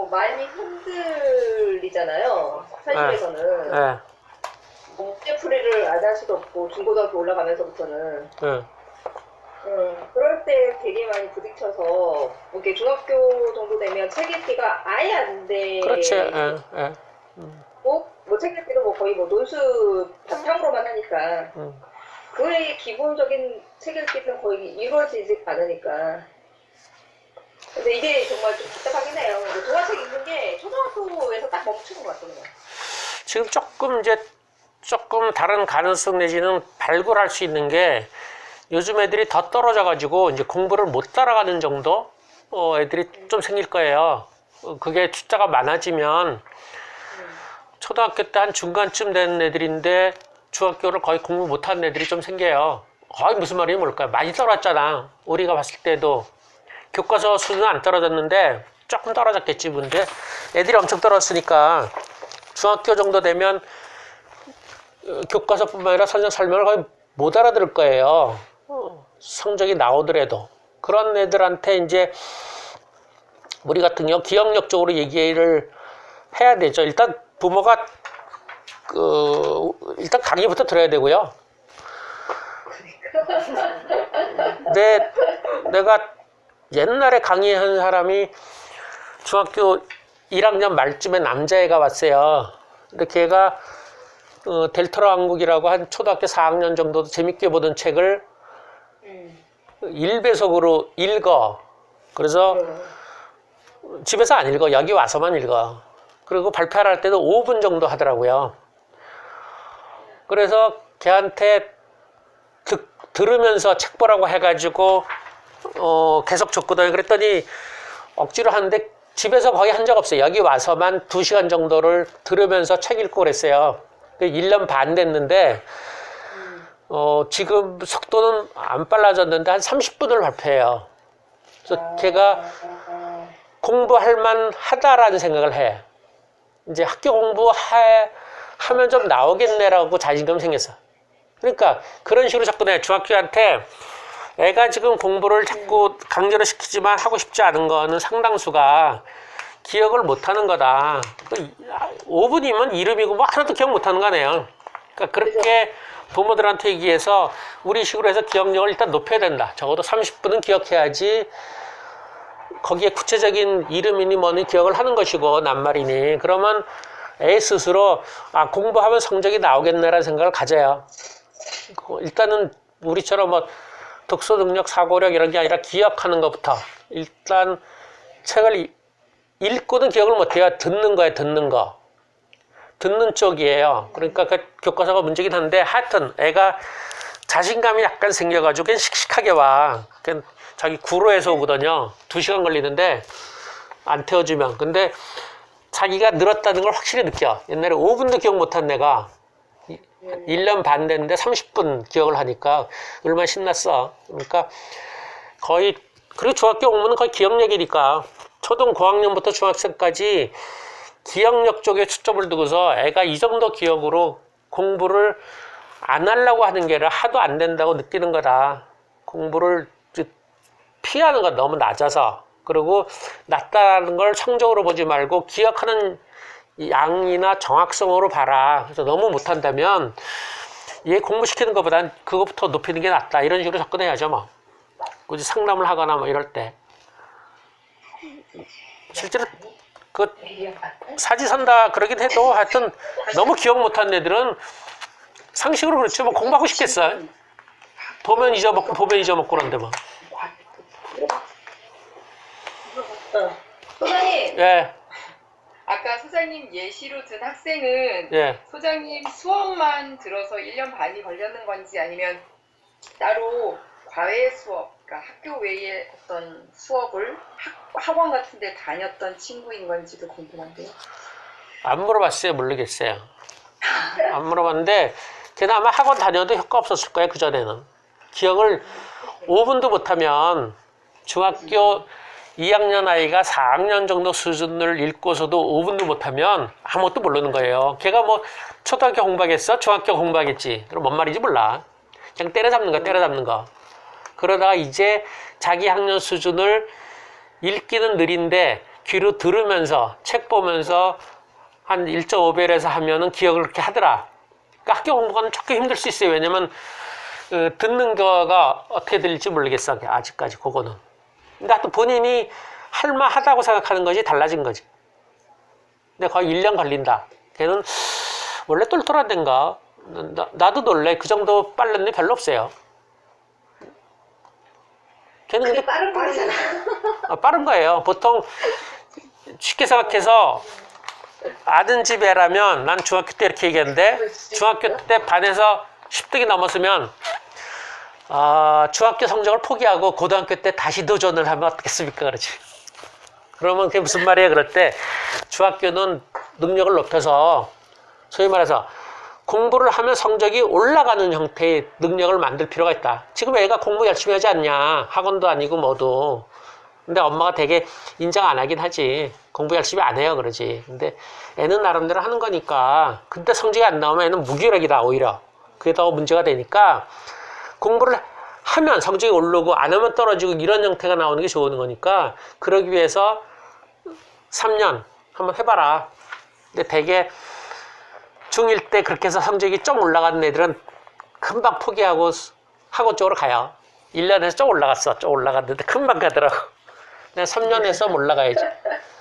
많이 흔들리잖아요. 사실에서는 예. 문제풀이를 안 할 수도 없고 중고등학교 올라가면서부터는 예. 그럴 때 되게 많이 부딪혀서 이렇게 중학교 정도 되면 책 읽기가 아예 안 돼. 그렇지. 예. 예. 뭐 책 읽기도 뭐 거의 뭐 논술 바탕으로만 하니까 그 외에 기본적인 책 읽기는 거의 이루어지지 않으니까. 근데 이게 정말 좀 답답하긴 해요. 동화책 읽는 게 초등학교에서 딱 멈추는 것 같거든요. 지금 조금 다른 가능성 내지는 발굴할 수 있는 게 요즘 애들이 더 떨어져가지고 이제 공부를 못 따라가는 정도 애들이 좀 생길 거예요. 그게 숫자가 많아지면 초등학교 때 한 중간쯤 되는 애들인데 중학교를 거의 공부 못하는 애들이 좀 생겨요. 거의 무슨 말인지 모를까요? 많이 떨어졌잖아. 우리가 봤을 때도 교과서 수준은 안 떨어졌는데 조금 떨어졌겠지. 근데 애들이 엄청 떨어졌으니까 중학교 정도 되면 교과서뿐만 아니라 선생 설명을 거의 못 알아들을 거예요. 성적이 나오더라도. 그런 애들한테 이제 우리 같은 경우 기억력적으로 얘기를 해야 되죠. 일단 부모가 일단 강의부터 들어야 되고요. 내가 옛날에 강의한 사람이 중학교 1학년 말쯤에 남자애가 왔어요. 근데 걔가 델토라 왕국이라고 한 초등학교 4학년 정도 재밌게 보던 책을 1배속으로 읽어. 그래서 집에서 안 읽어. 여기 와서만 읽어. 그리고 발표를 할 때도 5분 정도 하더라고요. 그래서 걔한테 들으면서 책 보라고 해가지고 계속 줬거든요. 그랬더니 억지로 하는데 집에서 거의 한 적 없어요. 여기 와서만 2시간 정도를 들으면서 책 읽고 그랬어요. 1년 반 됐는데 지금 속도는 안 빨라졌는데 한 30분을 발표해요. 그래서 걔가 공부할 만하다라는 생각을 해. 이제 학교 하면 좀 나오겠네라고 자신감 생겼어. 그러니까 그런 식으로 접근해. 중학교한테 애가 지금 공부를 자꾸 강제로 시키지만 하고 싶지 않은 거는 상당수가 기억을 못하는 거다. 5분이면 이름이고 뭐 하나도 기억 못하는 거네요. 그러니까 그렇게 부모들한테 얘기해서 우리 식으로 해서 기억력을 일단 높여야 된다. 적어도 30분은 기억해야지 거기에 구체적인 이름이니 뭐니 기억을 하는 것이고 낱말이니 그러면 애 스스로 공부하면 성적이 나오겠네라는 생각을 가져요. 일단은 우리처럼 뭐 독서 능력, 사고력 이런 게 아니라 기억하는 것부터 일단 책을 읽고는 기억을 못해요. 듣는 거예요. 듣는 거. 듣는 쪽이에요. 그러니까 그 교과서가 문제긴 한데 하여튼 애가 자신감이 약간 생겨가지고 그냥 씩씩하게 와. 그냥 자기 구로에서 오거든요. 2시간 걸리는데 안 태워주면. 근데 자기가 늘었다는 걸 확실히 느껴. 옛날에 5분도 기억 못한 애가 1년 반 됐는데 30분 기억을 하니까 얼마나 신났어. 그러니까 거의 그리고 중학교 공부는 거의 기억력이니까 초등 고학년부터 중학생까지 기억력 쪽에 초점을 두고서 애가 이 정도 기억으로 공부를 안 하려고 하는 게 아니라 하도 안 된다고 느끼는 거다. 공부를 피하는 건 너무 낮아서. 그리고 낮다는 걸 성적으로 보지 말고 기억하는 양이나 정확성으로 봐라. 그래서 너무 못한다면 얘 공부시키는 것보단 그것부터 높이는 게 낫다. 이런 식으로 접근해야죠. 뭐 굳이 상담을 하거나 뭐 이럴 때 실제로 그 사지선다 그러긴 해도 하여튼 너무 기억 못하는 애들은 상식으로 그렇죠. 뭐 공부하고 싶겠어. 보면 잊어먹고 그런데 뭐. 소장님, 예, 아까 소장님 예시로 든 학생은 예. 소장님 수업만 들어서 1년 반이 걸렸는 건지 아니면 따로 과외 수업, 그러니까 학교 외에 어떤 수업을 학원 같은 데 다녔던 친구인 건지도 궁금한데요. 안 물어봤어요. 모르겠어요. 안 물어봤는데 걔는 아마 학원 다녀도 효과 없었을 거예요. 그전에는. 기억을 5분도 못하면 중학교 2학년 아이가 4학년 정도 수준을 읽고서도 5분도 못하면 아무것도 모르는 거예요. 걔가 뭐 초등학교 공부하겠어? 중학교 공부하겠지. 그럼 뭔 말인지 몰라. 그냥 때려잡는 거. 그러다가 이제 자기 학년 수준을 읽기는 느린데 귀로 들으면서 책 보면서 한 1.5배에서 하면은 기억을 그렇게 하더라. 그러니까 학교 공부가 조금 힘들 수 있어요. 왜냐면 듣는 거가 어떻게 들릴지 모르겠어. 아직까지 그거는. 근데 하여튼 본인이 할만하다고 생각하는 것이 달라진 거지. 근데 거의 1년 걸린다. 걔는 원래 똘똘한 데인가? 나도 놀래. 그 정도 빨랐는데 별로 없어요. 걔는 근데 빠른 거잖아. 빠른 거예요. 보통 쉽게 생각해서 아는 집 애라면 난 중학교 때 이렇게 얘기했는데 중학교 때 반에서 10등이 넘었으면 중학교 성적을 포기하고 고등학교 때 다시 도전을 하면 어떻겠습니까? 그러지. 그러면 그게 무슨 말이에요? 그럴 때 중학교는 능력을 높여서 소위 말해서 공부를 하면 성적이 올라가는 형태의 능력을 만들 필요가 있다. 지금 애가 공부 열심히 하지 않냐. 학원도 아니고 뭐도. 근데 엄마가 되게 인정 안 하긴 하지. 공부 열심히 안 해요. 그러지. 근데 애는 나름대로 하는 거니까. 근데 성적이 안 나오면 애는 무기력이다. 오히려. 그게 더 문제가 되니까 공부를 하면 성적이 오르고 안 하면 떨어지고 이런 형태가 나오는 게 좋은 거니까 그러기 위해서 3년 한번 해봐라. 근데 되게 중1 때 그렇게 해서 성적이 좀 올라가는 애들은 금방 포기하고 학원 쪽으로 가요. 1년에서 좀 올라갔어. 좀 올라갔는데 금방 가더라고. 그냥 3년에서 올라가야지.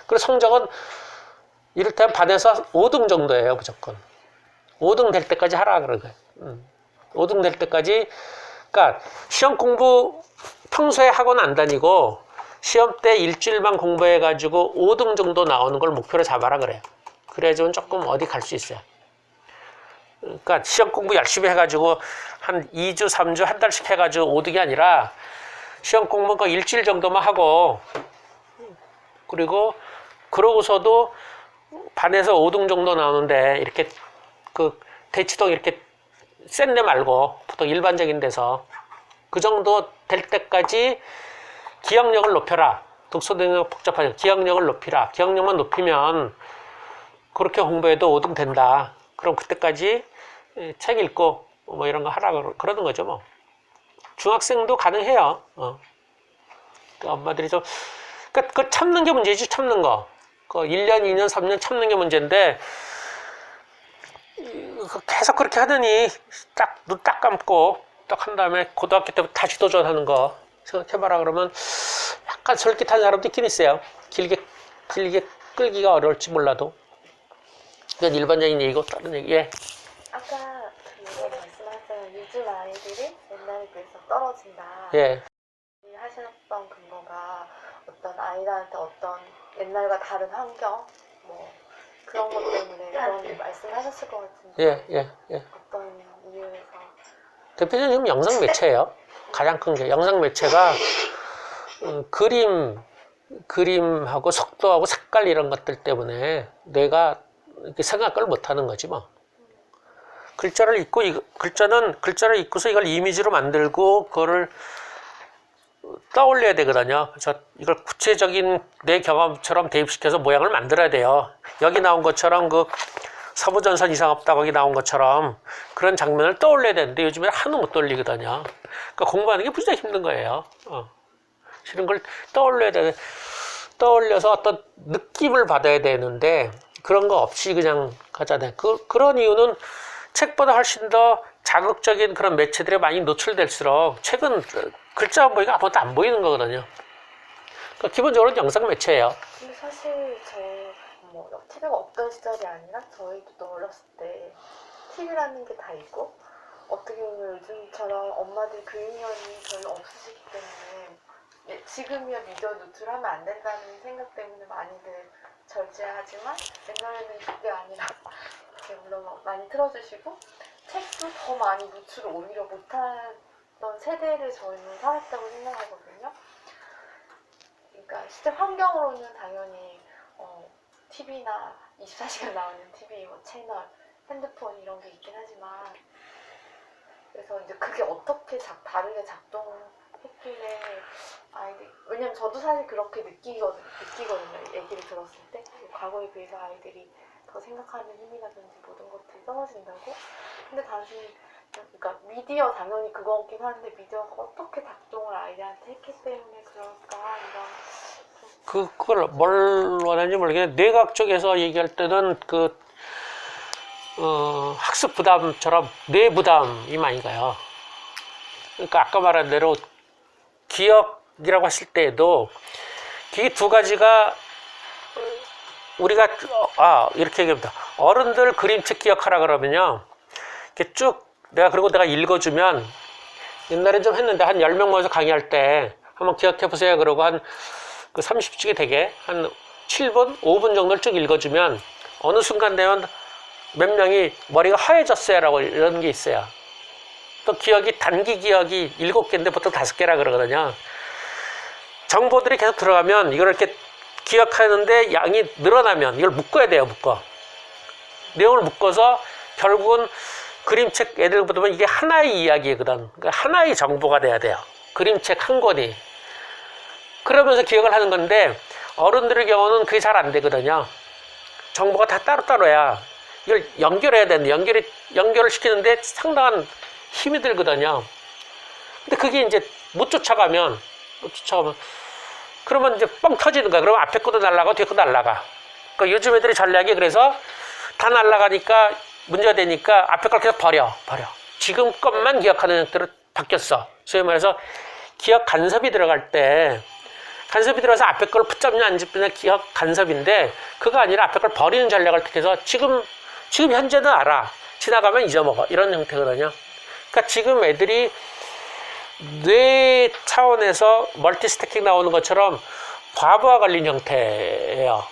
그리고 성적은 이를테면 반에서 5등 정도예요. 무조건. 5등 될 때까지 하라 그런 거예요. 5등 될 때까지. 그러니까 시험 공부 평소에 학원 안 다니고 시험 때 일주일만 공부해가지고 5등 정도 나오는 걸 목표로 잡아라 그래요. 그래야지만 조금 어디 갈 수 있어요. 그러니까 시험 공부 열심히 해가지고 한 2주, 3주, 한 달씩 해가지고 5등이 아니라 시험 공부 그 일주일 정도만 하고 그리고 그러고서도 반에서 5등 정도 나오는데 이렇게 그 대치동 이렇게 센 데 말고 보통 일반적인 데서 그 정도 될 때까지 기억력을 높여라. 독서 능력 복잡하죠. 기억력을 높이라. 기억력만 높이면 그렇게 공부해도 5등 된다. 그럼 그때까지 책 읽고 뭐 이런 거 하라 그러는 거죠 뭐. 중학생도 가능해요. 그 엄마들이 좀 그 참는 게 문제지. 참는 거. 그 1년, 2년, 3년 참는 게 문제인데 계속 그렇게 하더니 눈 딱 감고 딱 한 다음에 고등학교 때부터 다시 도전하는 거 생각해봐라 그러면 약간 솔깃한 사람도 있긴 있어요. 길게 끌기가 어려울지 몰라도. 이건 일반적인 얘기고 다른 얘기. 예. 아까 그 말씀하셨잖아요. 요즘 아이들이 옛날에 비해서 떨어진다. 예. 하셨던 근거가 어떤 아이들한테 어떤 옛날과 다른 환경 뭐 그런 것 때문에 그런 말씀하셨을 것 같은데 예. 어떤 이유에서 대표적인 영상 매체예요. 가장 큰 게 영상 매체가 그림하고 속도하고 색깔 이런 것들 때문에 내가 이렇게 생각을 못하는 거지 뭐. 글자를 읽고서 이걸 이미지로 만들고 그거를 떠올려야 되거든요. 그래서 이걸 구체적인 내 경험처럼 대입시켜서 모양을 만들어야 돼요. 여기 나온 것처럼 그 서부전선 이상 없다 거기 나온 것처럼 그런 장면을 떠올려야 되는데 요즘에 하나도 못 떠올리거든요. 그러니까 공부하는 게 무지하게 힘든 거예요. 이런 걸 떠올려서 어떤 느낌을 받아야 되는데 그런 거 없이 그냥 가잖아요. 그런 이유는 책보다 훨씬 더 자극적인 그런 매체들에 많이 노출될수록 책은 글자 안 보이고 아무것도 안 보이는 거거든요. 그러니까 기본적으로 영상 매체예요. 근데 사실 뭐 TV가 없던 시절이 아니라 저희도 또 어렸을 때 TV라는 게 다 있고 어떻게 보면 요즘처럼 엄마들 교육열이 별로 없으시기 때문에 지금이야 미디어 노출하면 안 된다는 생각 때문에 많이들 절제하지만 옛날에는 그게 아니라 이렇게 물론 많이 틀어주시고 책도 더 많이 노출을 오히려 못하던 세대를 저희는 살았다고 생각하거든요. 그러니까 실제 환경으로는 당연히 TV나 24시간 나오는 TV 뭐 채널, 핸드폰 이런 게 있긴 하지만 그래서 이제 그게 어떻게 다르게 작동했길래 아이들 왜냐면 저도 사실 그렇게 느끼거든요. 얘기를 들었을 때 과거에 비해서 아이들이 더 생각하는 힘이라든지 모든 것들이 떨어진다고. 근데 단순히 그러니까 미디어 당연히 그거긴 한데 미디어가 어떻게 작동을 아이들한테 했기 때문에 그럴까 이런. 그걸 뭘 원하는지 모르겠는데 뇌과학 쪽에서 얘기할 때는 학습 부담처럼 뇌 부담이 많이 가요. 그러니까 아까 말한 대로 기억이라고 했을 때에도 이 두 가지가 우리가 이렇게 얘기합니다. 어른들 그림책 기억하라 그러면요. 이렇게 쭉 내가 읽어주면 옛날에 좀 했는데 한 10명 모여서 강의할 때 한번 기억해 보세요. 그러고 한 30쪽이 되게 한 7분, 5분 정도를 쭉 읽어주면 어느 순간 되면 몇 명이 머리가 하얘졌어요 라고 이런 게 있어요. 또 단기 기억이 7개인데 보통 5개라 그러거든요. 정보들이 계속 들어가면 이걸 이렇게 기억하는데 양이 늘어나면 이걸 묶어야 돼요. 내용을 묶어서 결국은 그림책 애들 보면 이게 하나의 이야기거든. 그러니까 하나의 정보가 돼야 돼요. 그림책 한 권이. 그러면서 기억을 하는 건데 어른들의 경우는 그게 잘 안 되거든요. 정보가 다 따로따로야. 이걸 연결해야 되는데 연결을 시키는데 상당한 힘이 들거든요. 근데 그게 이제 못 쫓아가면 그러면 이제 뻥 터지는 거야. 그러면 앞에 것도 날아가고 뒤에 것도 날아가. 그러니까 요즘 애들이 전략이 그래서 다 날아가니까 문제가 되니까 앞에 걸 계속 버려. 지금 것만 기억하는 형태로 바뀌었어. 소위 말해서 기억 간섭이 들어갈 때 간섭이 들어서 앞에 걸 붙잡냐 안 잡냐 기억 간섭인데 그거 아니라 앞에 걸 버리는 전략을 택해서 지금 현재는 알아. 지나가면 잊어먹어. 이런 형태거든요. 그러니까 지금 애들이 뇌 차원에서 멀티스태킹 나오는 것처럼 과부하 걸린 형태예요.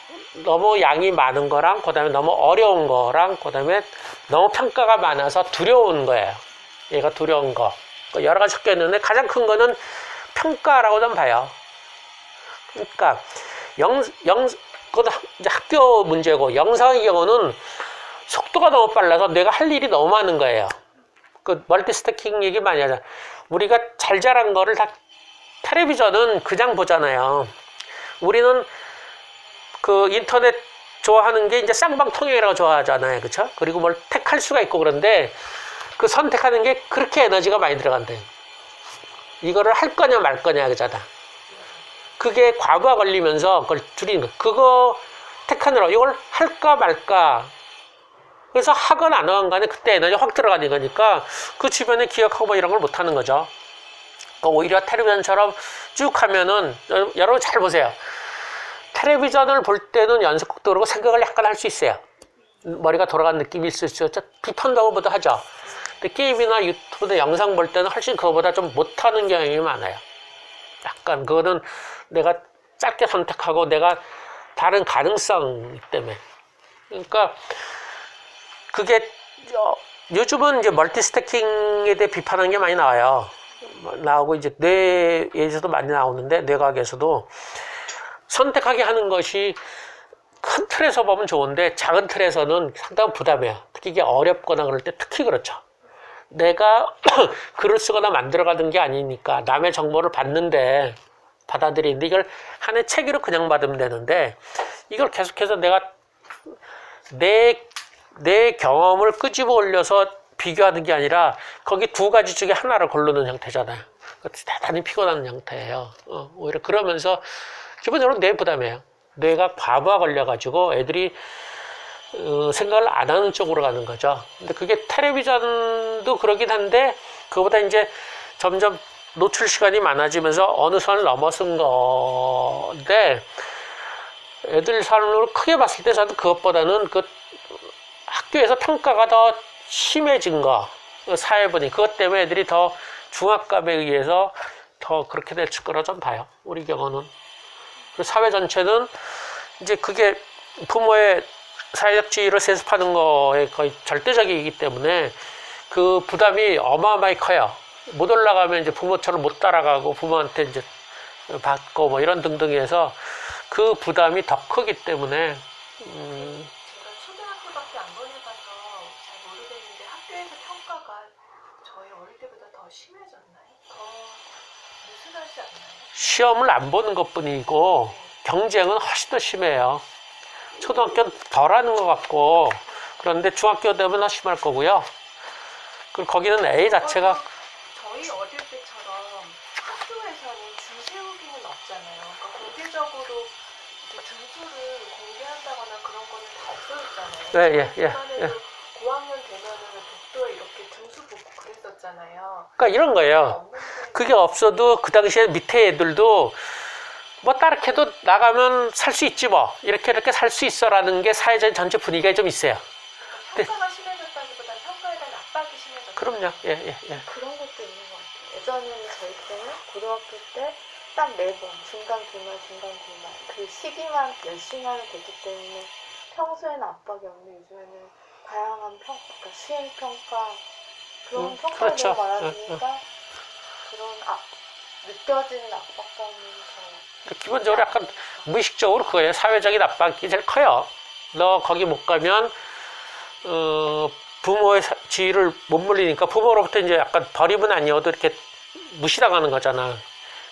너무 양이 많은 거랑 그다음에 너무 어려운 거랑 그다음에 너무 평가가 많아서 두려운 거예요. 얘가 두려운 거. 여러 가지 섞여 있는데 가장 큰 거는 평가라고 좀 봐요. 그러니까 그건 이제 학교 문제고 영상의 경우는 속도가 너무 빨라서 내가 할 일이 너무 많은 거예요. 그 멀티스태킹 얘기 많이 하잖아. 우리가 잘 자란 거를 다 텔레비전은 그냥 보잖아요. 우리는 그 인터넷 좋아하는 게 이제 쌍방통행이라고 좋아하잖아요. 그쵸? 그리고 뭘 택할 수가 있고 그런데 그 선택하는 게 그렇게 에너지가 많이 들어간대. 이거를 할 거냐 말 거냐 그잖아. 그게 과부하 걸리면서 그걸 줄이는 거. 그거 택하느라 이걸 할까 말까. 그래서 하건 안 하건 간에 그때 에너지 확 들어가는 거니까 그 주변에 기억하고 뭐 이런 걸 못 하는 거죠. 그러니까 오히려 텔레비전처럼 쭉 하면은 여러분 잘 보세요. 텔레비전을 볼 때는 연속극도 그러고 생각을 약간 할 수 있어요. 머리가 돌아간 느낌이 있을 수 있죠. 비판다고 보다 하죠. 근데 게임이나 유튜브나 영상 볼 때는 훨씬 그거보다 좀 못하는 경향이 많아요. 약간 그거는 내가 짧게 선택하고 내가 다른 가능성 때문에. 그러니까 그게 요즘은 이제 멀티스태킹에 대해 비판하는 게 많이 나와요. 나오고 이제 뇌에서도 많이 나오는데 뇌과학에서도 선택하게 하는 것이 큰 틀에서 보면 좋은데 작은 틀에서는 상당히 부담이에요. 특히 이게 어렵거나 그럴 때 특히 그렇죠. 내가 글을 쓰거나 만들어가는 게 아니니까 남의 정보를 받는데 받아들이는데 이걸 하나의 체계로 그냥 받으면 되는데 이걸 계속해서 내가 내 경험을 끄집어 올려서 비교하는 게 아니라 거기 두 가지 중에 하나를 고르는 형태잖아요. 그것도 대단히 피곤한 형태예요. 오히려 그러면서 기본적으로 뇌 부담이에요. 뇌가 과부하 걸려가지고 애들이 생각을 안 하는 쪽으로 가는 거죠. 근데 그게 텔레비전도 그러긴 한데 그거보다 이제 점점 노출 시간이 많아지면서 어느 선을 넘어선 건데 애들 삶으로 크게 봤을 때 저는 그것보다는 그 학교에서 평가가 더 심해진 거 사회분이 그것 때문에 애들이 더 중압감에 의해서 더 그렇게 될 거라 좀 봐요. 우리 경우는. 그 사회 전체는 이제 그게 부모의 사회적 지위를 세습하는 거에 거의 절대적이기 때문에 그 부담이 어마어마하게 커요. 못 올라가면 이제 부모처럼 못 따라가고 부모한테 이제 받고 뭐 이런 등등해서 그 부담이 더 크기 때문에 제가 초등학교밖에 안 보내봐서 잘 모르겠는데 학교에서 평가가 저희 어릴 때보다 더 심해졌나요? 더 느슨하지 않나요? 시험을 안 보는 것뿐이고 경쟁은 훨씬 더 심해요. 초등학교는 덜 하는 것 같고 그런데 중학교 되면 더 심할 거고요. 그리고 거기는 A 자체가 저희 어릴 때처럼 학교에서는 줄 세우기는 없잖아요. 그러니까 공개적으로 이렇게 등수를 공개한다거나 그런 거는 다 없어졌잖아요. 네, 예. 그때도 고학년 되면은 복도에 이렇게 등수 보고 그랬었잖아요. 그러니까 이런 거예요. 없는데 그게 없어도 그 당시에 밑에 애들도 뭐 따르게도 나가면 살 수 있지 뭐 이렇게 살 수 있어라는 게 사회적인 전체 분위기가 좀 있어요. 평가가 심해졌다기보다 평가에 대한 압박이 심해졌어요. 그럼요. 예. 그런 것도 있는 것 같아요. 예전에는 저희 때는 고등학교 때 딱 4번 중간 기말 그 시기만 열심히 하면 됐기 때문에 평소에는 압박이 없는데 요즘에는 다양한 그러니까 수행 평가 그런 평가에 그렇죠. 너무 많아지니까 그런 느껴지는 압박감이 더 기본적으로 약간 무의식적으로 그거예요. 사회적인 압박이 제일 커요. 너 거기 못 가면 부모의 지위를 못 물리니까 부모로부터 이제 약간 버림은 아니어도 이렇게 무시당하는 거잖아.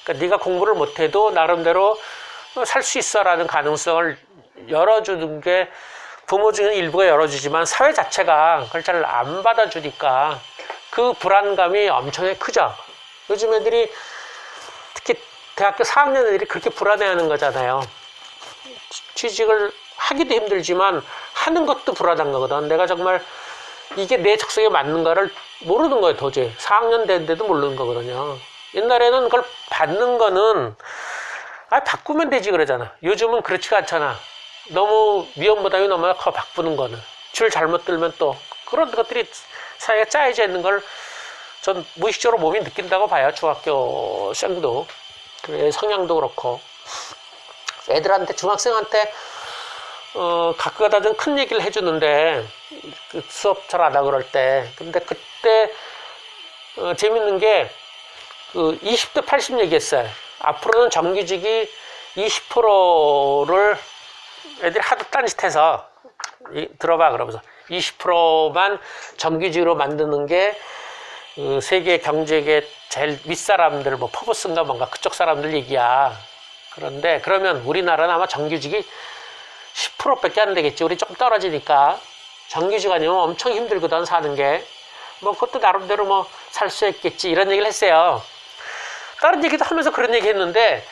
그러니까 네가 공부를 못해도 나름대로 살 수 있어라는 가능성을 열어주는 게 부모 중에 일부가 열어주지만 사회 자체가 그걸 잘 안 받아주니까 그 불안감이 엄청나게 크죠. 요즘 애들이 특히 대학교 4학년 애들이 그렇게 불안해하는 거잖아요. 취직을 하기도 힘들지만 하는 것도 불안한 거거든. 내가 정말 이게 내 적성에 맞는가를 모르는 거예요. 도저히 4학년 됐는데도 모르는 거거든요. 옛날에는 그걸 받는 거는 바꾸면 되지 그러잖아. 요즘은 그렇지가 않잖아. 너무 위험 부담이 너무 커 바꾸는 거는. 줄 잘못 들면 또 그런 것들이 사회가 짜여져 있는 걸 전 무의식적으로 몸이 느낀다고 봐요. 중학교생도. 그래, 성향도 그렇고. 애들한테 중학생한테 가끔가다 좀 큰 얘기를 해주는데 그 수업 잘 안 하고 그럴 때. 근데 그때 재밌는 게 그 20대 80 얘기했어요. 앞으로는 정규직이 20%를 애들이 하도 딴짓해서 들어봐 그러면서 20%만 정규직으로 만드는 게 그 세계 경제계 제일 윗사람들, 뭐 포브스인가 뭔가 그쪽 사람들 얘기야. 그런데 그러면 우리나라는 아마 정규직이 10%밖에 안 되겠지. 우리 조금 떨어지니까. 정규직 아니면 엄청 힘들거든, 사는 게. 뭐 그것도 나름대로 뭐 살 수 있겠지. 이런 얘기를 했어요. 다른 얘기도 하면서 그런 얘기 했는데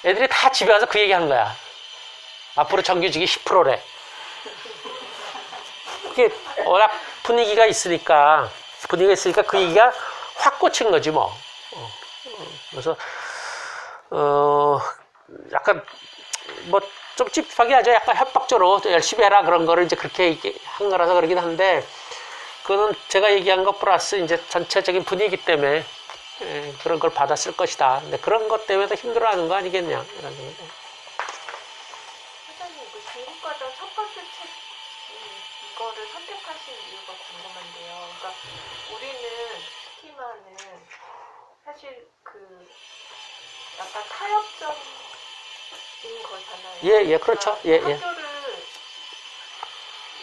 애들이 다 집에 와서 그 얘기 하는 거야. 앞으로 정규직이 10%래. 그게 워낙 분위기가 있으니까 그 얘기가 확 꽂힌 거지 뭐. 그래서 약간 뭐 좀 찝찝하게 하죠. 약간 협박적으로 열심히 해라 그런 거를 이제 그렇게 한 거라서 그러긴 한데, 그거는 제가 얘기한 것 플러스 이제 전체적인 분위기 때문에 그런 걸 받았을 것이다. 근데 그런 것 때문에 힘들어하는 거 아니겠냐 이런 생각이. 사장님, 그 중국과정 첫 번째 책 이거를 선택하신 이유가 궁금한데요. 그러니까 우리는 특히만은 사실 그 약간 타협점인 거잖아요. 예, 그렇죠. 예. 학교를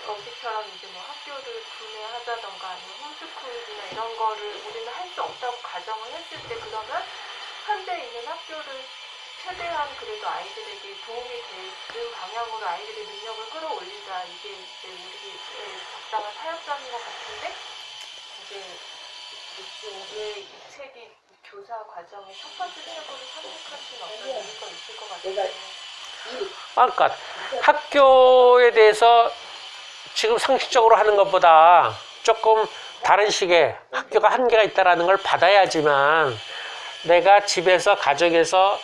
여기처럼 이제 뭐 학교를 분해하자던가 아니면 홈스쿨이나 이런 거를 우리는 할 수 없다고 가정을 했을 때, 그러면 현재 있는 학교를 최대한 그래도 아이들에게 도움이 되는 방향으로 아이들의 능력을 끌어올리자, 이게 이제 우리의 적당한 타협점인 것 같은데, 이제 이게 이 책이 교사 과정의 첫 번째 책으로 선택하신 어떤 이유가 있을 것 같아요. 그러니까 학교에 대해서 지금 상식적으로 하는 것보다 조금 다른 식의 학교가 한계가 있다는 걸 받아야지만 내가 집에서 가정에서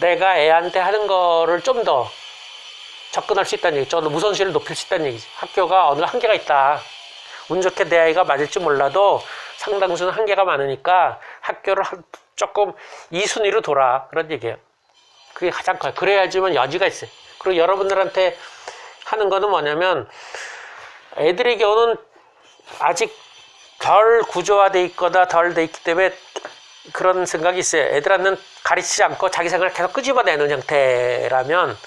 내가 애한테 하는 거를 좀 더 접근할 수 있다는 얘기죠. 우선순위를 높일 수 있다는 얘기지. 학교가 어느 한계가 있다. 운 좋게 내 아이가 맞을지 몰라도 상당수는 한계가 많으니까 학교를 조금 2순위로 돌아. 그런 얘기예요. 그게 가장 커요. 그래야지만 여지가 있어요. 그리고 여러분들한테 하는 거는 뭐냐면, 애들의 경우는 아직 덜 구조화돼 있거나 덜 돼 있기 때문에 그런 생각이 있어요. 애들한테는 가르치지 않고 자기 생각을 계속 끄집어내는 형태라면,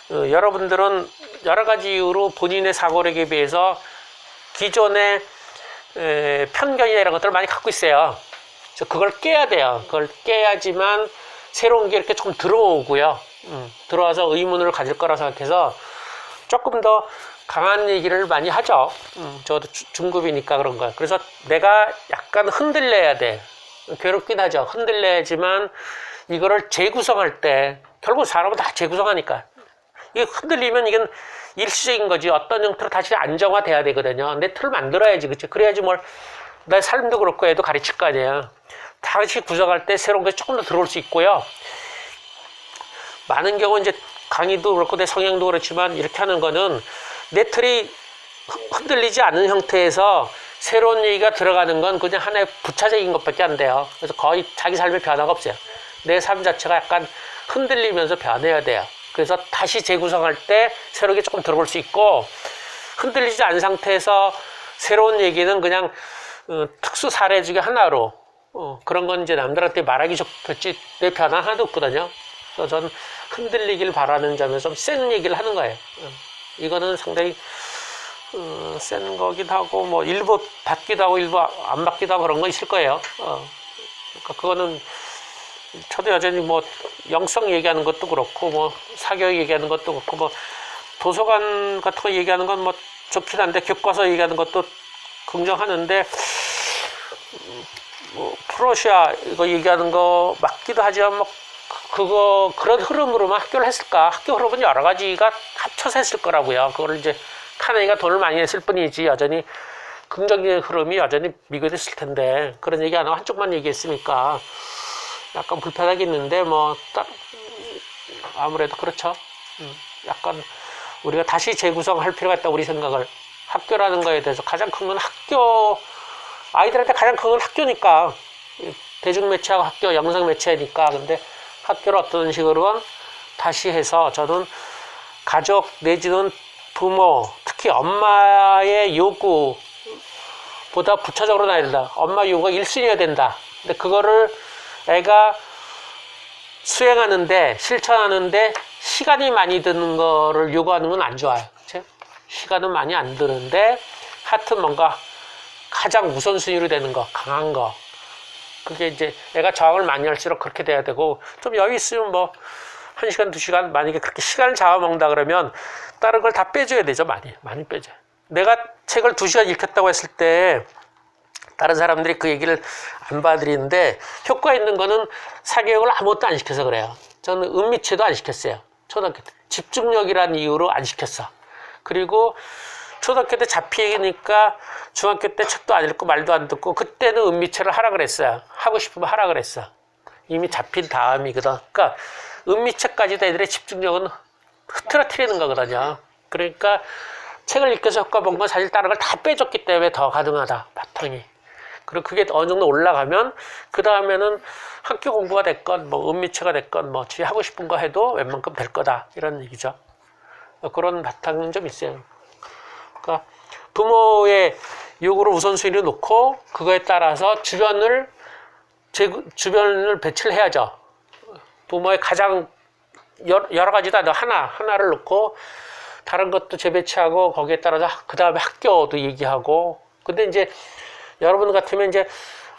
여러분들은 여러 가지 이유로 본인의 사고력에 비해서 기존의 편견이나 이런 것들을 많이 갖고 있어요. 그래서 그걸 깨야 돼요. 그걸 깨야지만 새로운 게 이렇게 조금 들어오고요. 들어와서 의문을 가질 거라 생각해서 조금 더 강한 얘기를 많이 하죠. 저도 중급이니까 그런 거예요. 그래서 내가 약간 흔들려야 돼. 괴롭긴 하죠. 흔들려야지만 이거를 재구성할 때, 결국 사람은 다 재구성하니까. 이게 흔들리면 이건 일시적인 거지. 어떤 형태로 다시 안정화돼야 되거든요. 내 틀을 만들어야지. 그치? 그래야지 내 삶도 그렇고 애도 가르칠 거 아니에요. 다시 구성할 때 새로운 것이 조금 더 들어올 수 있고요. 많은 경우 이제 강의도 그렇고 내 성향도 그렇지만 이렇게 하는 거는 내 틀이 흔들리지 않은 형태에서 새로운 얘기가 들어가는 건 그냥 하나의 부차적인 것밖에 안 돼요. 그래서 거의 자기 삶에 변화가 없어요. 내 삶 자체가 약간 흔들리면서 변해야 돼요. 그래서 다시 재구성할 때 새로운 게 조금 들어올 수 있고, 흔들리지 않은 상태에서 새로운 얘기는 그냥 특수 사례 중에 하나로, 그런 건 이제 남들한테 말하기 좋겠지 내 변화 하나도 없거든요. 그래서 저는 흔들리길 바라는 점에서 좀 센 얘기를 하는 거예요. 이거는 상당히 센 거기도 하고, 뭐 일부 받기도 하고 일부 안 받기도 하고 그런 거 있을 거예요. 그러니까 그거는 저도 여전히 뭐 영성 얘기하는 것도 그렇고, 뭐 사교육 얘기하는 것도 그렇고, 뭐 도서관 같은 거 얘기하는 건 뭐 좋긴 한데, 교과서 얘기하는 것도 긍정하는데, 뭐 프로시아 이거 얘기하는 거 맞기도 하지만, 뭐 그런 흐름으로만 학교를 했을까? 학교 흐름은 여러 가지가 합쳐서 했을 거라고요. 그거를 이제 카네기가 돈을 많이 냈을 뿐이지 여전히 긍정적인 흐름이 여전히 미고됐을 텐데, 그런 얘기 안 하고 한쪽만 얘기했으니까 약간 불편하겠는데, 뭐 아무래도 그렇죠. 약간 우리가 다시 재구성할 필요가 있다, 우리 생각을. 학교라는 거에 대해서 가장 큰 건 아이들한테 가장 큰 건 학교니까, 대중매체하고 학교, 영상매체니까. 근데 학교를 어떤 식으로건 다시 해서 저는 가족 내지는 부모, 특히 엄마의 요구보다 부차적으로 나야 된다. 엄마 요구가 1순위가 된다. 근데 그거를 애가 수행하는데, 실천하는데 시간이 많이 드는 거를 요구하는 건 안 좋아요. 그치? 시간은 많이 안 드는데 하여튼 뭔가 가장 우선순위로 되는 거, 강한 거. 그게 이제 애가 저항을 많이 할수록 그렇게 돼야 되고, 좀 여유 있으면 뭐 1시간, 2시간, 만약에 그렇게 시간을 잡아먹는다 그러면 다른 걸 다 빼줘야 되죠. 많이 빼줘요. 내가 책을 2시간 읽혔다고 했을 때 다른 사람들이 그 얘기를 안 받아들이는데, 효과 있는 거는 사교육을 아무것도 안 시켜서 그래요. 저는 은미체도 안 시켰어요. 초등학교 때. 집중력이라는 이유로 안 시켰어. 그리고 초등학교 때 잡히니까 중학교 때 책도 안 읽고 말도 안 듣고, 그때는 은미체를 하라 그랬어요. 하고 싶으면 하라 그랬어. 이미 잡힌 다음이거든. 그러니까 은미체까지도 애들의 집중력은 흐트러뜨리는 거거든요. 그러니까 책을 읽혀서 효과 본 건 사실 다른 걸 다 빼줬기 때문에 더 가능하다, 바탕이. 그리고 그게 어느 정도 올라가면 그 다음에는 학교 공부가 됐건 뭐 은미체가 됐건 뭐 지 하고 싶은 거 해도 웬만큼 될 거다, 이런 얘기죠. 그런 바탕은 좀 있어요. 그러니까 부모의 요구를 우선순위로 놓고 그거에 따라서 주변을 배치를 해야죠. 부모의 가장 여러 가지다 하나를 놓고 다른 것도 재배치하고, 거기에 따라서 그 다음에 학교도 얘기하고. 근데 이제 여러분 같으면 이제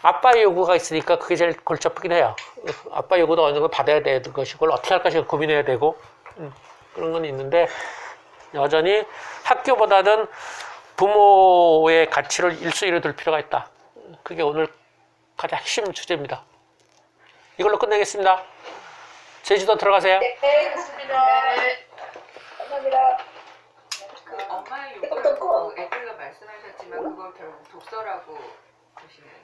아빠의 요구가 있으니까 그게 제일 골치 아프긴 해요. 아빠 요구도 어느 정도 받아야 되는 것이고, 그걸 어떻게 할 것인가 고민해야 되고, 그런 건 있는데, 여전히 학교보다는 부모의 가치를 1순위로 둘 필요가 있다. 그게 오늘 가장 핵심 주제입니다. 이걸로 끝내겠습니다. 제주도 들어가세요. 네, 좋습니다. 네. 감사합니다. 그 엄마의 이거 또 꺼. 요구라고 애들가 말씀하셨지만 그걸 결국 독서라고 보시는